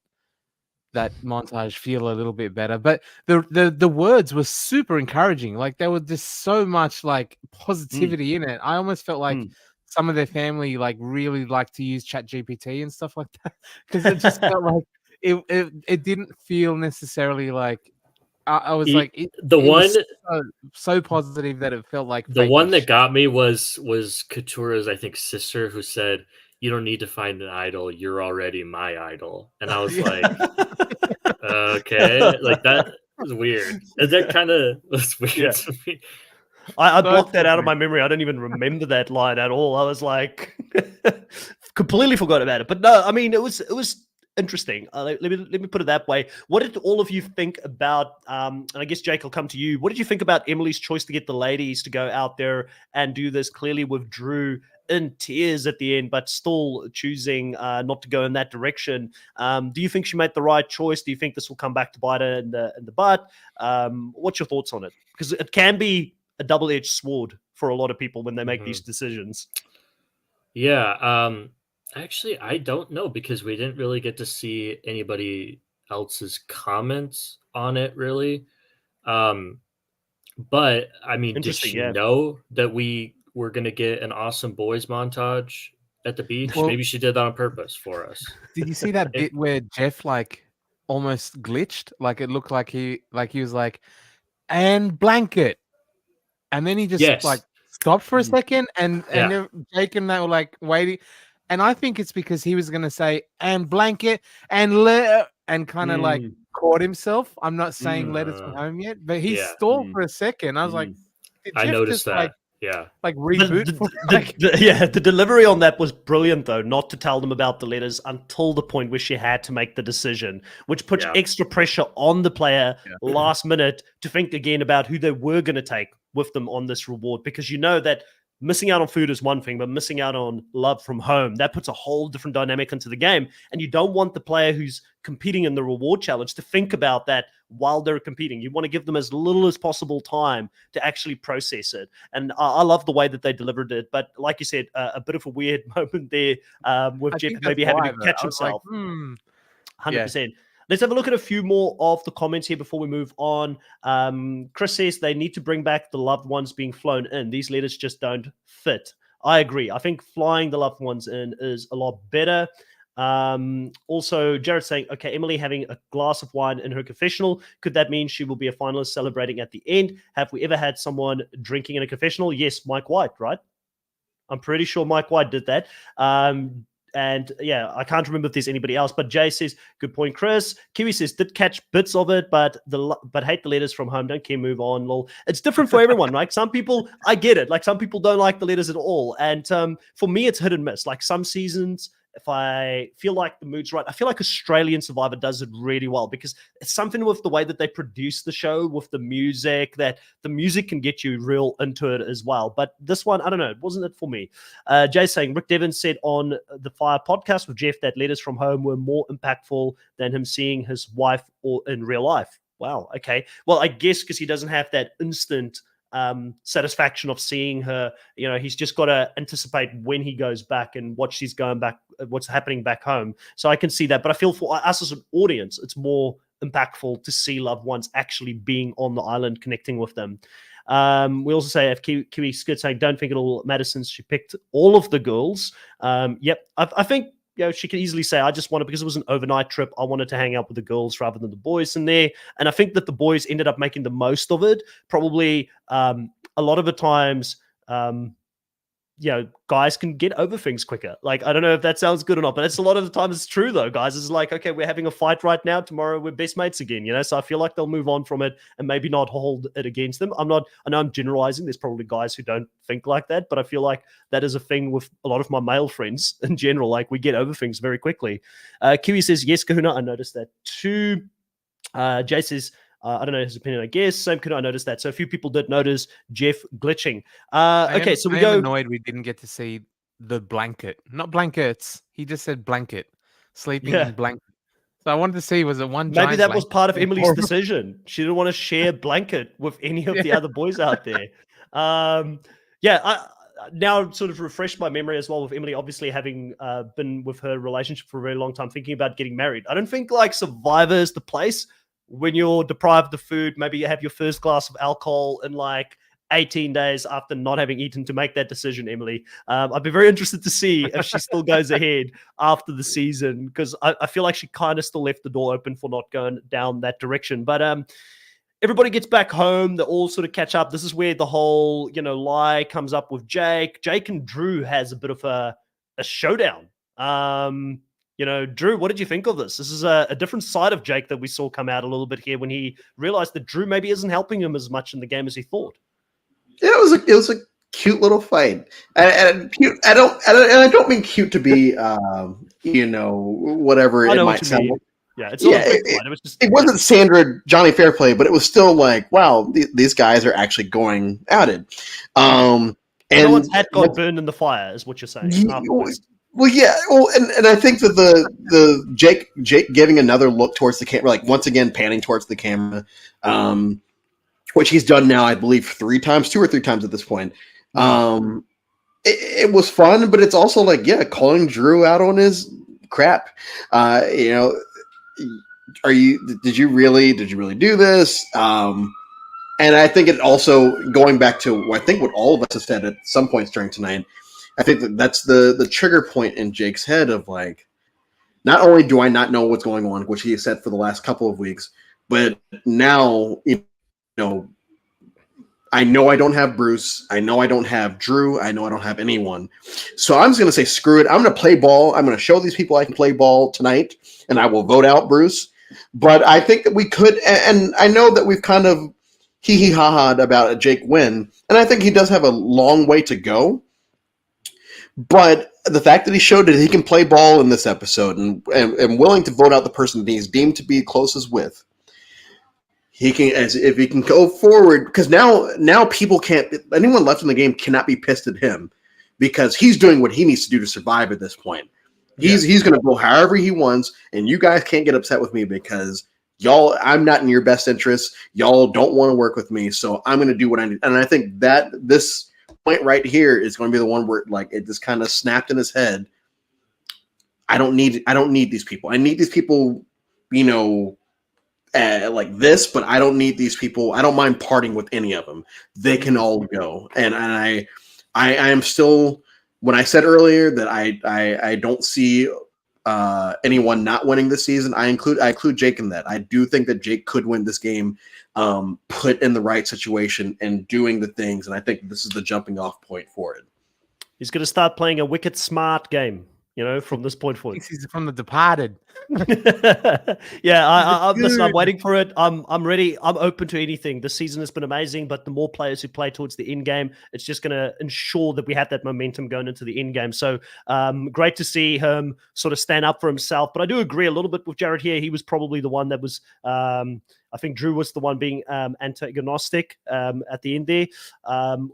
S3: montage feel a little bit better. But the words were super encouraging. Like, there was just so much like positivity in it. I almost felt like some of their family like really like to use ChatGPT and stuff like that, because it just felt like it didn't feel necessarily like I was like was so positive that it felt like
S4: the one that got me was Katurah's, I think, sister, who said, "You don't need to find an idol. You're already my idol." And I was like, okay, like, that was weird. That kind of was weird to me.
S1: I blocked that out of my memory. I don't even remember that line at all. I was like, completely forgot about it. But no, I mean, it was interesting. Let me put it that way. What did all of you think about, and I guess, Jake, I'll come to you. What did you think about Emily's choice to get the ladies to go out there and do this, clearly with Drew in tears at the end, but still choosing not to go in that direction? Do you think she made the right choice? Do you think this will come back to bite her in the butt? What's your thoughts on it? Because it can be a double-edged sword for a lot of people when they make these decisions.
S4: Yeah. Actually, I don't know, because we didn't really get to see anybody else's comments on it, really. But I mean, did she know that we were going to get an awesome boys montage at the beach? Well, maybe she did that on purpose for us.
S3: Did you see that bit where Jeff like almost glitched? Like, it looked like he was like, and blanket, and then he just like stopped for a second, and Jake and they were like waiting. And I think it's because he was going to say, and blanket, and kind of like caught himself. I'm not saying letters from home yet, but he stalled for a second. I was like,
S4: I noticed that.
S3: Like reboot.
S1: The delivery on that was brilliant, though, not to tell them about the letters until the point where she had to make the decision, which puts extra pressure on the player last minute to think again about who they were going to take with them on this reward, because you know that missing out on food is one thing, but missing out on love from home, that puts a whole different dynamic into the game. And you don't want the player who's competing in the reward challenge to think about that while they're competing. You want to give them as little as possible time to actually process it. And I love the way that they delivered it. But like you said, a bit of a weird moment there with Jeff maybe having to catch himself. Like, 100%. Let's have a look at a few more of the comments here before we move on. Chris says they need to bring back the loved ones being flown in. These letters just don't fit. I agree. I think flying the loved ones in is a lot better. Also, Jared saying, okay, Emily having a glass of wine in her confessional. Could that mean she will be a finalist celebrating at the end? Have we ever had someone drinking in a confessional? Yes, Mike White, right? I'm pretty sure Mike White did that. And yeah, I can't remember if there's anybody else, but Jay says, good point, Chris. Kiwi says, did catch bits of it, but hate the letters from home. Don't care, move on. Lol. It's different for everyone, right? Some people, I get it. Like, some people don't like the letters at all. And for me, it's hit and miss. Like, some seasons, if I feel like the mood's right, I feel like Australian Survivor does it really well because it's something with the way that they produce the show, with the music, that the music can get you real into it as well. But this one, I don't know, it wasn't it for me. Jay saying, Rick Devon said on the Fire podcast with Jeff that letters from home were more impactful than him seeing his wife or in real life. Wow. Okay. Well, I guess because he doesn't have that instant satisfaction of seeing her. He's just got to anticipate when he goes back and what she's going back, what's happening back home. So I can see that. But I feel for us as an audience, it's more impactful to see loved ones actually being on the island, connecting with them. We also say, if Kiwi Skid saying, don't think it'll matter since she picked all of the girls. Yep. I think, she could easily say, I just wanted, because it was an overnight trip, I wanted to hang out with the girls rather than the boys in there. And I think that the boys ended up making the most of it. Probably a lot of the times, guys can get over things quicker. Like, I don't know if that sounds good or not, but it's a lot of the time it's true though, guys. It's like, okay, we're having a fight right now. Tomorrow we're best mates again, So I feel like they'll move on from it and maybe not hold it against them. I know I'm generalizing. There's probably guys who don't think like that, but I feel like that is a thing with a lot of my male friends in general. Like, we get over things very quickly. Kiwi says, yes, Kahuna, I noticed that too. Jay says, I don't know his opinion, I guess. Same, could I notice that? So a few people did notice Jeff glitching. Okay, so we go.
S3: I'm annoyed we didn't get to see the blanket. Not blankets. He just said blanket. Sleeping in blanket. So I wanted to see, was it one
S1: Maybe
S3: giant
S1: that was part of
S3: blanket?
S1: Emily's decision. She didn't want to share blanket with any of the other boys out there. I now sort of refreshed my memory as well with Emily, obviously having been with her relationship for a very long time, thinking about getting married. I don't think like Survivor is the place when you're deprived of food. Maybe you have your first glass of alcohol in like 18 days after not having eaten to make that decision, Emily. I'd be very interested to see if she still goes ahead after the season, because I feel like she kind of still left the door open for not going down that direction. But everybody gets back home. They all sort of catch up. This is where the whole, lie comes up with Jake. Jake and Drew has a bit of a showdown. Drew, what did you think of this? This is a different side of Jake that we saw come out a little bit here when he realized that Drew maybe isn't helping him as much in the game as he thought.
S2: Yeah, it was a cute little fight, and cute. I don't mean cute to be, whatever it might sound.
S1: Yeah, it's not a big fight.
S2: It wasn't Sandra Johnny Fairplay, but it was still like, wow, these guys are actually going at it. And
S1: no one's head got burned in the fire, is what you're saying.
S2: Well, yeah. Well, and I think that the Jake giving another look towards the camera, like once again panning towards the camera, which he's done now, I believe, 2 or 3 times at this point. It was fun, but it's also like, calling Drew out on his crap. Did you really do this? And I think it also, going back to I think what all of us have said at some points during tonight, I think that's the trigger point in Jake's head of like, not only do I not know what's going on, which he has said for the last couple of weeks, but now, I know I don't have Bruce. I know I don't have Drew. I know I don't have anyone. So I'm just going to say, screw it. I'm going to play ball. I'm going to show these people I can play ball tonight, and I will vote out Bruce. But I think that we could, and I know that we've kind of hee-hee-ha-ha'd about a Jake win, and I think he does have a long way to go. But the fact that he showed that he can play ball in this episode and willing to vote out the person that he's deemed to be closest with, if he can go forward, because now people can't, anyone left in the game cannot be pissed at him because he's doing what he needs to do to survive at this point. He's going to go however he wants, and you guys can't get upset with me because y'all, I'm not in your best interest. Y'all don't want to work with me, so I'm going to do what I need. And I think that this point right here is going to be the one where like it just kind of snapped in his head. I don't need these people. I need these people, like this, but I don't need these people. I don't mind parting with any of them. They can all go. And I am still, when I said earlier that I don't see anyone not winning this season, I include Jake in that. I do think that Jake could win this game, put in the right situation and doing the things. And I think this is the jumping off point for it.
S1: He's going to start playing a wicked smart game, from this point forward.
S3: He's from The Departed.
S1: Yeah, I'm listen. I'm
S3: Dude.
S1: waiting for it. I'm ready. I'm open to anything. This season has been amazing, but the more players who play towards the end game, it's just going to ensure that we have that momentum going into the end game. So great to see him sort of stand up for himself. But I do agree a little bit with Jared here. He was probably the one that was. I think Drew was the one being antagonistic at the end there.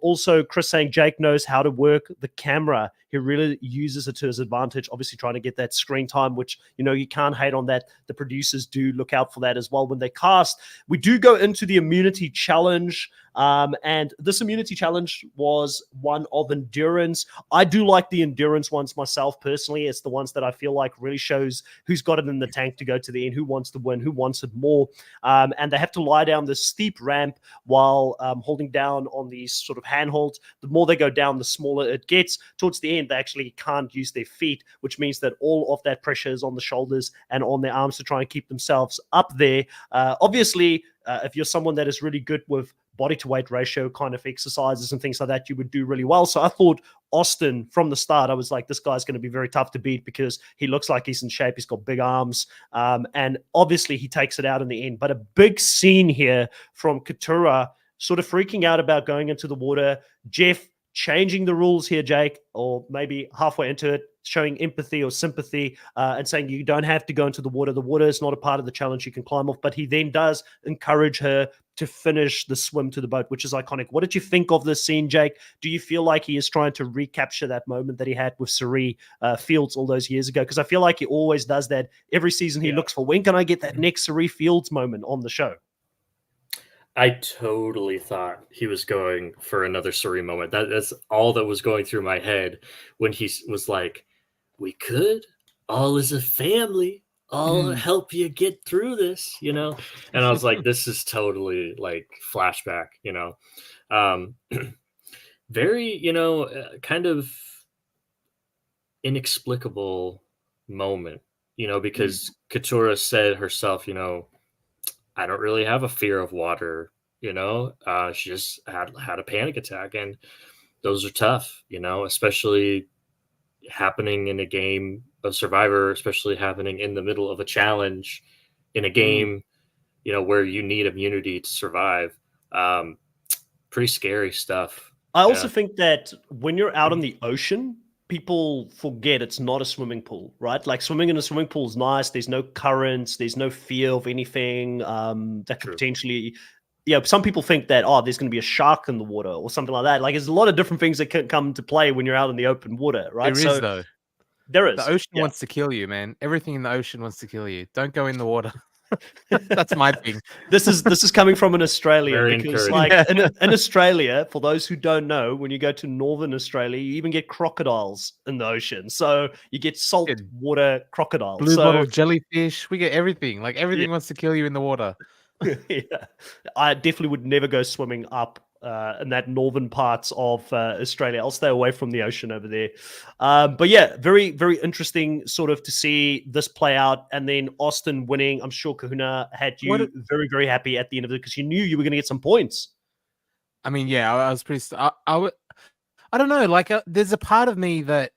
S1: Also, Chris saying Jake knows how to work the camera. He really uses it to his advantage, obviously trying to get that screen time, which, you can't hate on that. The producers do look out for that as well when they cast. We do go into the immunity challenge. And this immunity challenge was one of endurance. I do like the endurance ones myself personally. It's the ones that I feel like really shows who's got it in the tank to go to the end, who wants to win, who wants it more. And they have to lie down this steep ramp while holding down on these sort of handholds. The more they go down, the smaller it gets. Towards the end, they actually can't use their feet, which means that all of that pressure is on the shoulders and on their arms to try and keep themselves up there. Obviously, if you're someone that is really good with body to weight ratio kind of exercises and things like that, you would do really well. So I thought Austin from the start, I was like, this guy's going to be very tough to beat because he looks like he's in shape. He's got big arms. And obviously he takes it out in the end. But a big scene here from Katura sort of freaking out about going into the water. Jeff changing the rules here, Jake, or maybe halfway into it, showing empathy or sympathy and saying you don't have to go into the water. The water is not a part of the challenge you can climb off, but he then does encourage her to finish the swim to the boat, which is iconic. What did you think of this scene, Jake? Do you feel like he is trying to recapture that moment that he had with Sari Fields all those years ago? Because I feel like he always does that. Every season he looks for, when can I get that next Sari Fields moment on the show?
S4: I totally thought he was going for another Sari moment. That's all that was going through my head when he was like, we could, all as a family, I'll help you get through this, And I was like, this is totally like flashback, very, kind of inexplicable moment, because Katura said herself, I don't really have a fear of water, she just had a panic attack, and those are tough, especially happening in a game of Survivor, especially happening in the middle of a challenge in a game, where you need immunity to survive. Pretty scary stuff.
S1: I also think that when you're out in the ocean, people forget it's not a swimming pool, right? Like swimming in a swimming pool is nice. There's no currents. There's no fear of anything that could potentially... some people think that, there's going to be a shark in the water or something like that. Like, there's a lot of different things that can come to play when you're out in the open water, right?
S3: There is, though.
S1: There is.
S3: The ocean wants to kill you, man. Everything in the ocean wants to kill you. Don't go in the water. That's my thing.
S1: This is coming from an Australian
S4: Very
S1: because,
S4: encouraging.
S1: like, in Australia, for those who don't know, when you go to northern Australia, you even get crocodiles in the ocean. So you get salt water crocodiles.
S3: Blue bottle jellyfish. We get everything. Like, everything wants to kill you in the water.
S1: I definitely would never go swimming up in that northern parts of Australia. I'll stay away from the ocean over there. But yeah, very, very interesting sort of to see this play out. And then Austin winning. I'm sure Kahuna had you very, very happy at the end of it because you knew you were going to get some points.
S3: I mean, yeah, I was pretty... I don't know. Like, there's a part of me that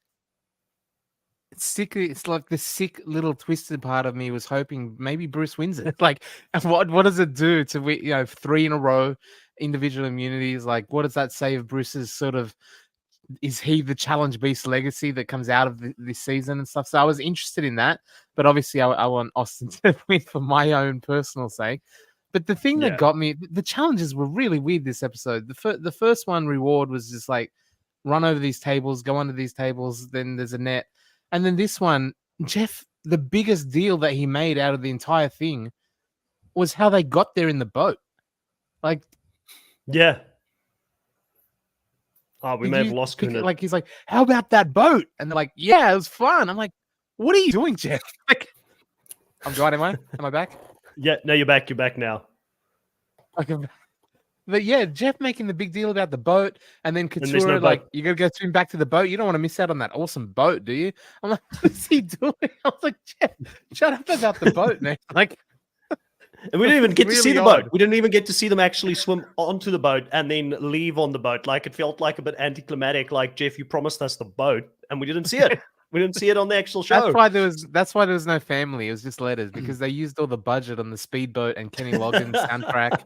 S3: it's sick. It's like the sick little twisted part of me was hoping maybe Bruce wins it. Like, what does it do to 3 in a row individual immunities? Like, what does that say of Bruce's sort of, is he the challenge beast legacy that comes out of this season and stuff? So I was interested in that, but obviously I want Austin to win for my own personal sake. But the thing that got me, the challenges were really weird this episode. The first one reward was just like run over these tables, go under these tables, then there's a net. And then this one, Jeff, the biggest deal that he made out of the entire thing was how they got there in the boat. Like,
S1: yeah. Oh, we may have lost Kahuna.
S3: Like, he's like, how about that boat? And they're like, yeah, it was fun. I'm like, what are you doing, Jeff? Like, I'm going, am I? Am I back?
S1: Yeah, no, you're back. You're back now.
S3: Okay. But yeah, Jeff making the big deal about the boat, and then Katura, like, you gotta go swim back to the boat. You don't want to miss out on that awesome boat, do you? I'm like, what's he doing? I was like, Jeff, shut up about the boat, man. Like,
S1: and we didn't even get to see the boat. We didn't even get to see them actually swim onto the boat and then leave on the boat. Like, it felt like a bit anticlimactic. Like, Jeff, you promised us the boat, and we didn't see it. We didn't see it on the actual show.
S3: That's why there was no family. It was just letters because they used all the budget on the speedboat and Kenny Loggins soundtrack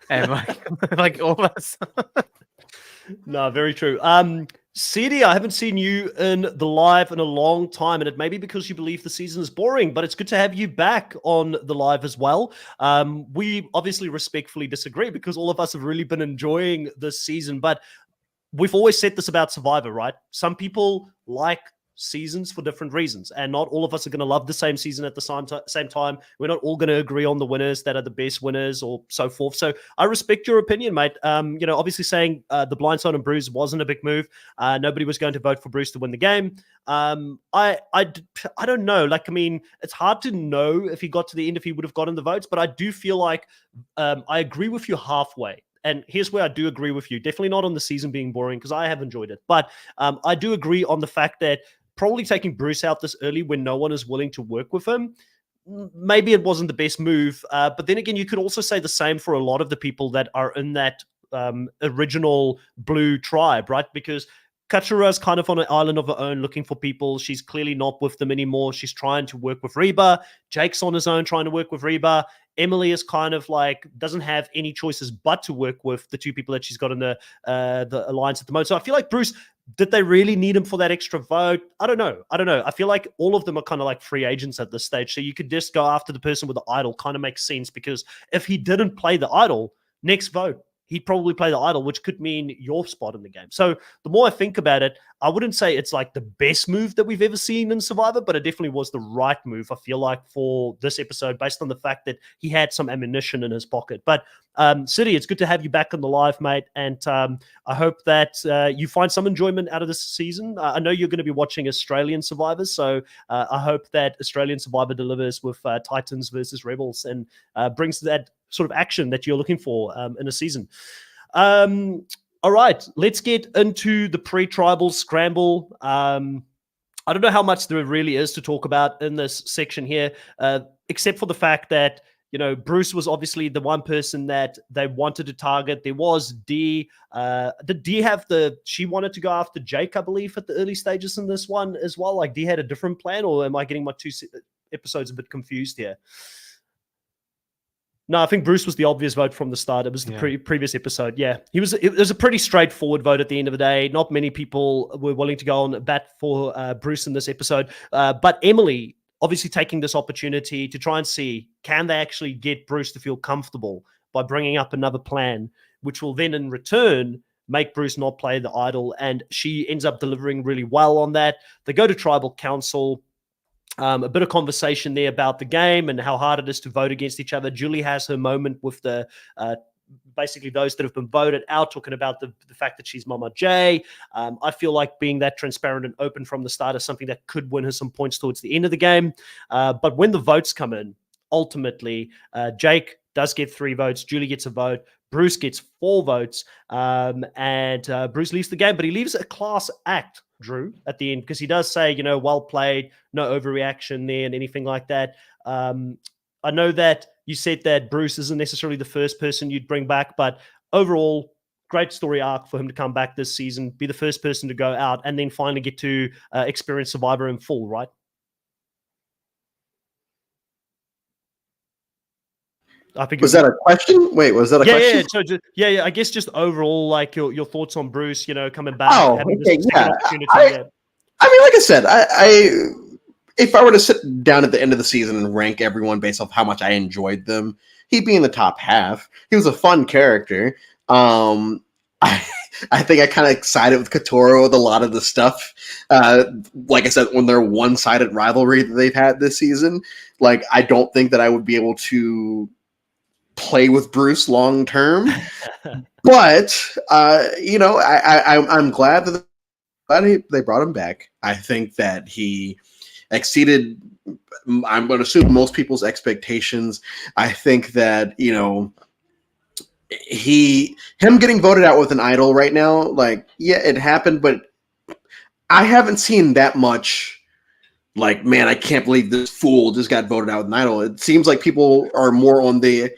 S3: and like all that stuff.
S1: No, very true. CD, I haven't seen you in the live in a long time, and it may be because you believe the season is boring, but it's good to have you back on the live as well. We obviously respectfully disagree because all of us have really been enjoying this season, but we've always said this about Survivor, right? Some people like seasons for different reasons, and not all of us are going to love the same season at the same time. We're not all going to agree on the winners that are the best winners or so forth. So I respect your opinion, mate. Obviously saying the blindside on Bruce wasn't a big move. Nobody was going to vote for Bruce to win the game. I don't know. Like, I mean, it's hard to know if he got to the end if he would have gotten the votes, but I do feel like I agree with you halfway. And here's where I do agree with you. Definitely not on the season being boring because I have enjoyed it. But I do agree on the fact that probably taking Bruce out this early when no one is willing to work with him, maybe it wasn't the best move. But then again, you could also say the same for a lot of the people that are in that original blue tribe, right? Because Katsura's kind of on an island of her own looking for people. She's clearly not with them anymore. She's trying to work with Reba. Jake's on his own trying to work with Reba. Emily is kind of like doesn't have any choices but to work with the two people that she's got in the alliance at the moment. So I feel like Bruce, did they really need him for that extra vote? I don't know. I feel like all of them are kind of like free agents at this stage. So you could just go after the person with the idol. Kind of makes sense because if he didn't play the idol, next vote, he'd probably play the idol, which could mean your spot in the game. So the more I think about it, I wouldn't say it's like the best move that we've ever seen in Survivor, but it definitely was the right move, I feel like, for this episode, based on the fact that he had some ammunition in his pocket. But City, it's good to have you back on the live, mate. And I hope that you find some enjoyment out of this season. I know you're going to be watching Australian Survivors, so I hope that Australian Survivor delivers with Titans versus Rebels and brings that sort of action that you're looking for in a season. All right, let's get into the pre-tribal scramble. I don't know how much there really is to talk about in this section here, except for the fact that, you know, Bruce was obviously the one person that they wanted to target. There was Dee. Did Dee have she wanted to go after Jake, I believe, at the early stages in this one as well? Like, Dee had a different plan, or am I getting my two episodes a bit confused here? No, I think Bruce was the obvious vote from the start. It was the previous episode. Yeah, it was a pretty straightforward vote at the end of the day. Not many people were willing to go on bat for Bruce in this episode. But Emily, obviously taking this opportunity to try and see, can they actually get Bruce to feel comfortable by bringing up another plan, which will then in return make Bruce not play the idol. And she ends up delivering really well on that. They go to tribal council. A bit of conversation there about the game and how hard it is to vote against each other. Julie has her moment with the basically those that have been voted out, talking about the fact that she's Mama J. I feel like being that transparent and open from the start is something that could win her some points towards the end of the game. But when the votes come in, ultimately, Jake does get 3 votes. Julie gets a vote. Bruce gets 4 votes. And Bruce leaves the game, but he leaves a class act, Drew, at the end, because he does say, you know, well played, no overreaction there and anything like that. I know that you said that Bruce isn't necessarily the first person you'd bring back, but overall, great story arc for him to come back this season, be the first person to go out, and then finally get to experience Survivor in full, right? I think
S2: was that a question? Wait, was that a question?
S1: Yeah. So yeah. I guess just overall, like your thoughts on Bruce, you know, coming back.
S2: Oh,
S1: having
S2: okay,
S1: this
S2: yeah.
S1: opportunity,
S2: I mean, like I said, I if I were to sit down at the end of the season and rank everyone based off how much I enjoyed them, he'd be in the top half. He was a fun character. I think I kind of sided with Katora with a lot of the stuff. Like I said, when their one-sided rivalry that they've had this season, like I don't think that I would be able to play with Bruce long term. But you know, I'm glad that they brought him back. I think that he exceeded, I'm going to assume, most people's expectations. I think that, you know, him getting voted out with an idol right now, like, yeah, it happened, but I haven't seen that much like, man, I can't believe this fool just got voted out with an idol. It seems like people are more on they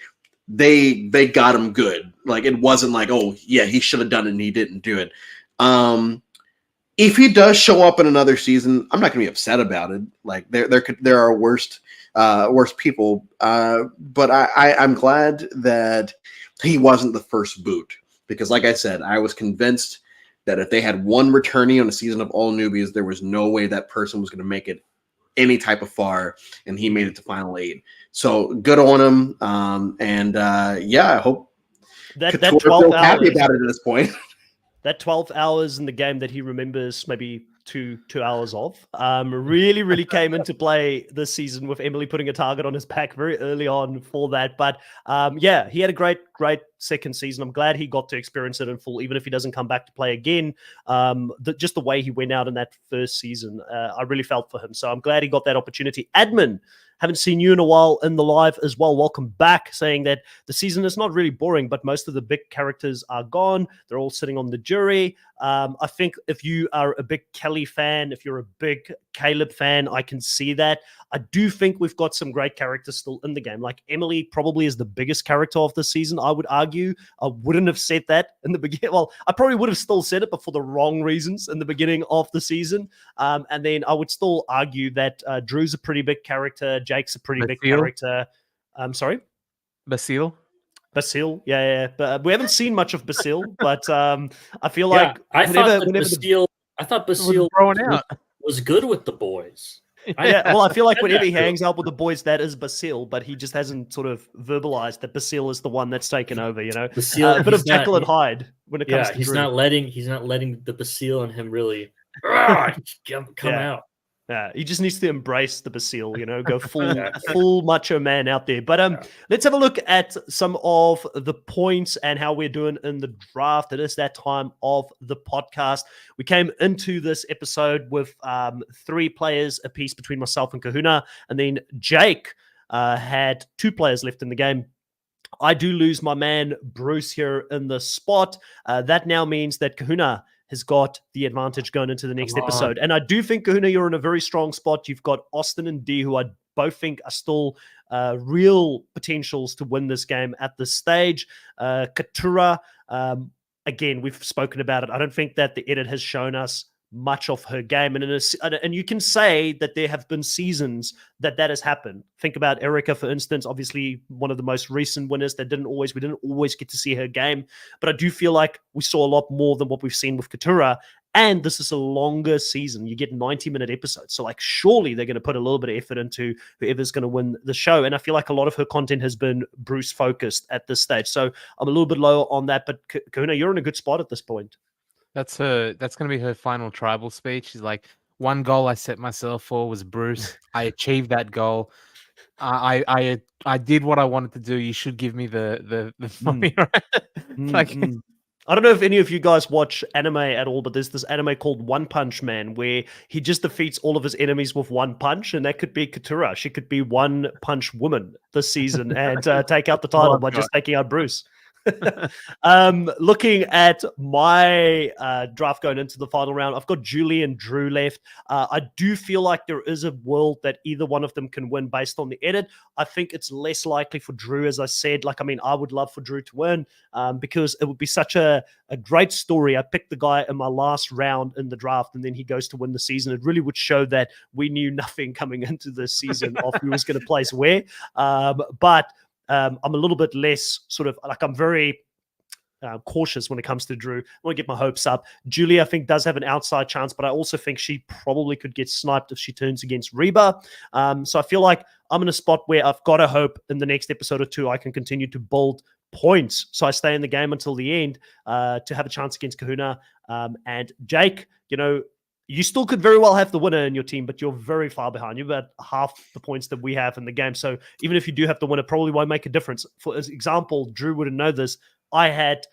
S2: got him good. Like, it wasn't like, oh yeah, he should have done it and he didn't do it. if he does show up in another season, I'm not going to be upset about it. Like there are worst people, but I'm glad that he wasn't the first boot, because, like I said, I was convinced that if they had one returnee on a season of all newbies, there was no way that person was going to make it any type of far, and he made it to final 8. So good on him, I hope
S1: That
S2: Couture
S1: 12
S2: feels happy
S1: hours.
S2: about it at this point.
S1: That 12 hours in the game that he remembers maybe two hours of really came into play this season, with Emily putting a target on his back very early on for that. But yeah, he had a great second season. I'm glad he got to experience it in full, even if he doesn't come back to play again. Just the way he went out in that first season, I really felt for him. So I'm glad he got that opportunity. Admin, haven't seen you in a while in the live as well. Welcome back, saying that the season is not really boring, but most of the big characters are gone. They're all sitting on the jury. I think if you are a big Kelly fan, if you're a big Caleb fan, I can see that. I do think we've got some great characters still in the game. Like Emily probably is the biggest character of the season, I would argue. I wouldn't have said that in the beginning. Well, I probably would have still said it, but for the wrong reasons in the beginning of the season. And then I would still argue that Drew's a pretty big character. Jake's a pretty big character. Sorry?
S3: Basile?
S1: Basile, yeah. But we haven't seen much of Basile, but I feel like
S4: I thought Basile was good with the boys.
S1: Well, I feel like whenever he hangs out with the boys, that is Basile, but he just hasn't sort of verbalized that Basile is the one that's taken over. Basile, a bit of Jekyll and Hyde when it comes to
S4: he's
S1: Drew.
S4: not letting the Basile in him really come out.
S1: Yeah, he just needs to embrace the Basile, go full macho man out there. But let's have a look at some of the points and how we're doing in the draft. It is that time of the podcast. We came into this episode with 3 players apiece between myself and Kahuna, and then Jake had 2 players left in the game. I do lose my man Bruce here in the spot. That now means that Kahuna has got the advantage going into the next episode. And I do think, Kahuna, you're in a very strong spot. You've got Austin and D, who I both think are still real potentials to win this game at this stage. Katura, again, we've spoken about it. I don't think that the edit has shown us much of her game, and you can say that there have been seasons that has happened. Think about Erica, for instance, obviously one of the most recent winners we didn't always get to see her game, but I do feel like we saw a lot more than what we've seen with Katura, and this is a longer season. You get 90-minute episodes, so like surely they're going to put a little bit of effort into whoever's going to win the show, and I feel like a lot of her content has been Bruce focused at this stage, so I'm a little bit lower on that, but Kahuna, you're in a good spot at this point.
S3: That's going to be her final tribal speech. She's like, one goal I set myself for was Bruce. I achieved that goal. I did what I wanted to do. You should give me the money. Right?
S1: I don't know if any of you guys watch anime at all, but there's this anime called One Punch Man where he just defeats all of his enemies with one punch, and that could be Katura. She could be One Punch Woman this season and take out the title by just taking out Bruce. Looking at my draft going into the final round, I've got Julie and Drew left. I do feel like there is a world that either one of them can win based on the edit. I think it's less likely for Drew, as I said. I would love for Drew to win because it would be such a great story. I picked the guy in my last round in the draft, and then he goes to win the season. It really would show that we knew nothing coming into this season of who was going to place where. But I'm a little bit less I'm very cautious when it comes to Drew. I want to get my hopes up. Julie, I think, does have an outside chance, but I also think she probably could get sniped if she turns against Reba. So I feel like I'm in a spot where I've got to hope in the next episode or 2 I can continue to build points so I stay in the game until the end to have a chance against Kahuna. And Jake, you still could very well have the winner in your team, but you're very far behind. You're about half the points that we have in the game. So even if you do have the winner, probably won't make a difference. For example, Drew wouldn't know this. I had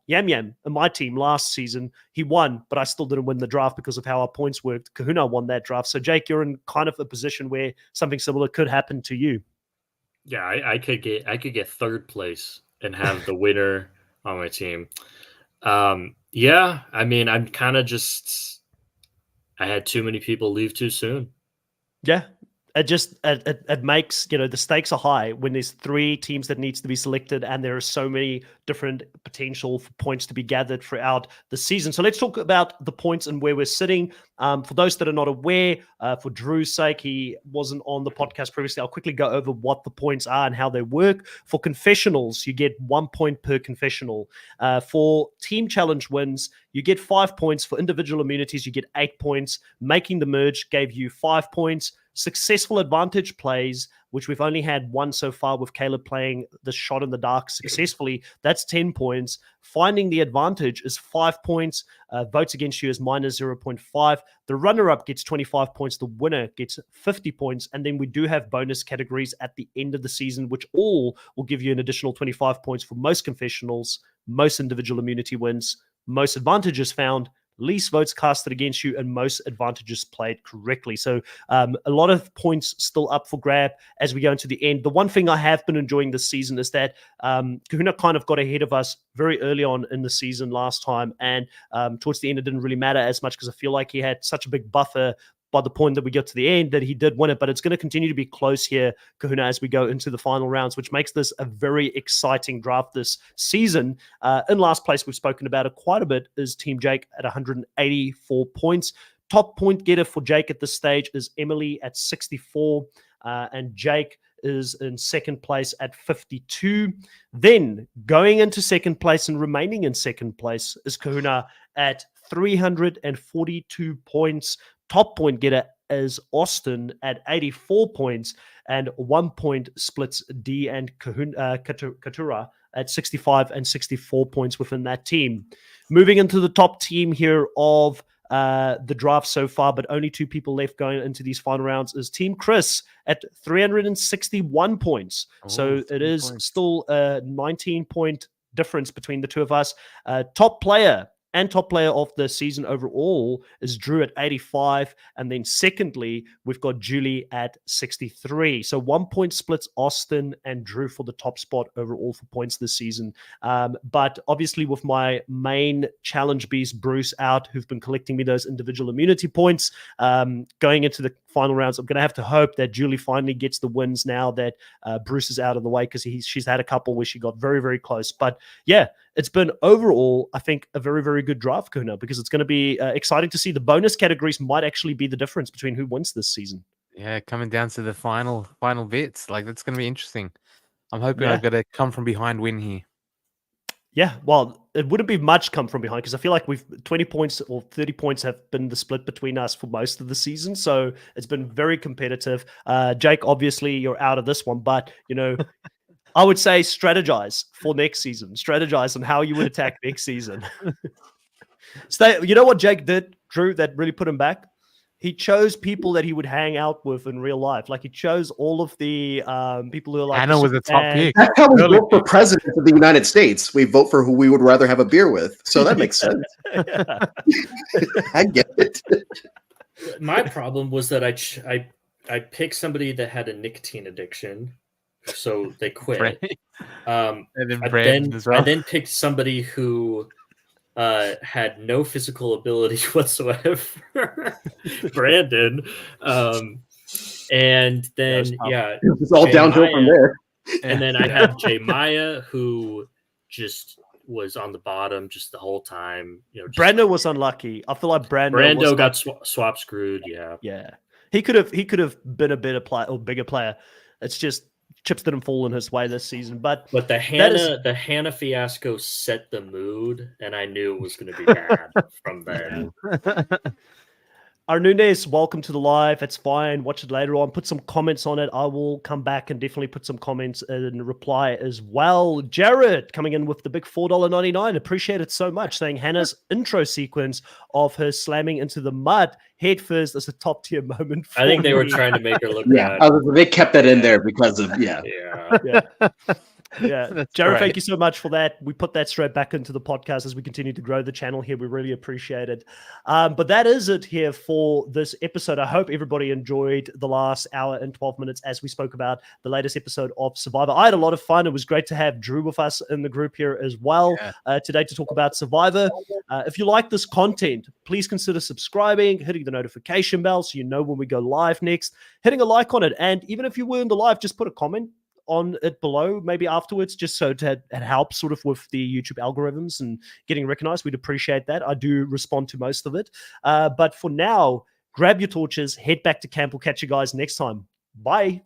S1: Yam Yam in my team last season. He won, but I still didn't win the draft because of how our points worked. Kahuna won that draft. So Jake, you're in kind of a position where something similar could happen to you.
S4: Yeah, I could get third place and have the winner on my team. Yeah, I mean, I'm kind of just. I had too many people leave too soon.
S1: Yeah, it makes, the stakes are high when there's 3 teams that needs to be selected and there are so many different potential for points to be gathered throughout the season. So let's talk about the points and where we're sitting. For those that are not aware, for Drew's sake, he wasn't on the podcast previously. I'll quickly go over what the points are and how they work. For confessionals, you get 1 point per confessional. For team challenge wins, you get 5 points. For individual immunities, you get 8 points. Making the merge gave you 5 points. Successful advantage plays, which we've only had 1 so far with Caleb playing the shot in the dark successfully, that's 10 points. Finding the advantage is 5 points. Votes against you is minus 0.5. The runner-up gets 25 points. The winner gets 50 points. And then we do have bonus categories at the end of the season, which all will give you an additional 25 points for most confessionals, most individual immunity wins, most advantages found, least votes casted against you, and most advantages played correctly. So a lot of points still up for grab as we go into the end. The one thing I have been enjoying this season is that Kahuna kind of got ahead of us very early on in the season last time, and towards the end it didn't really matter as much because I feel like he had such a big buffer by the point that we get to the end that he did win it. But it's going to continue to be close here, Kahuna, as we go into the final rounds, which makes this a very exciting draft this season. In last place, we've spoken about it quite a bit, is Team Jake at 184 points. Top point getter for Jake at this stage is Emily at 64, and Jake is in second place at 52. Then going into second place and remaining in second place is Kahuna at 342 points. Top point getter is Austin at 84 points, and 1 point splits D and Katura at 65 and 64 points within that team. Moving into the top team here of the draft so far, but only 2 people left going into these final rounds, is Team Chris at 361 points. So it is still a 19-point difference between the two of us. Top player of the season overall is Drew at 85. And then secondly, we've got Julie at 63. So 1 point splits Austin and Drew for the top spot overall for points this season. But obviously with my main challenge beast, Bruce, out, who've been collecting me those individual immunity points, going into the final rounds, I'm going to have to hope that Julie finally gets the wins now that Bruce is out of the way, because she's had a couple where she got very, very close. But yeah, it's been overall, I think, a very, very good draft, Kuna, because it's going to be exciting to see. The bonus categories might actually be the difference between who wins this season.
S3: Yeah, coming down to the final bits. Like, that's going to be interesting. I'm hoping I've got a come from behind win here.
S1: Yeah, well, it wouldn't be much come from behind, because I feel like 20 points or 30 points have been the split between us for most of the season. So it's been very competitive. Jake, obviously, you're out of this one, but, I would say strategize for next season. Strategize on how you would attack next season. You know what Jake did, Drew, that really put him back? He chose people that he would hang out with in real life. Like, he chose all of the people who are like...
S3: Hannah was a top pick.
S2: That's how we vote for president of the United States. We vote for who we would rather have a beer with. So that makes sense. I get it.
S4: My problem was that I picked somebody that had a nicotine addiction, so they quit.
S3: And then
S4: I then picked somebody who had no physical ability whatsoever, Brandon. And then
S2: it's all downhill from there.
S4: And then I had J Maya, who just was on the bottom just the whole time.
S1: Brando was unlucky. I feel like
S4: Brando got swap screwed. Yeah.
S1: He could have been a better player or bigger player. It's just chips didn't fall in his way this season. But
S4: the Hannah fiasco set the mood, and I knew it was going to be bad from there.
S1: Arnunez, welcome to the live. It's fine. Watch it later on. Put some comments on it. I will come back and definitely put some comments and reply as well. Jared coming in with the big $4.99. Appreciate it so much. Saying Hannah's intro sequence of her slamming into the mud head first is a top tier moment.
S4: I think they were trying to make her look
S2: bad. They kept that in there because of
S1: yeah. Yeah,
S3: That's
S1: Jared,
S3: great.
S1: thank you so much for that. We put that straight back into the podcast as we continue to grow the channel here. We really appreciate it. But that is it here for this episode. I hope everybody enjoyed the last hour and 12 minutes as we spoke about the latest episode of Survivor. I had a lot of fun. It was great to have Drew with us in the group here as well today to talk about Survivor. If you like this content, please consider subscribing, hitting the notification bell so you know when we go live next, hitting a like on it. And even if you weren't live, just put a comment on it below, maybe afterwards, just so it helps sort of with the YouTube algorithms and getting recognized. We'd appreciate that. I do respond to most of it. But for now, grab your torches, head back to camp. We'll catch you guys next time. Bye.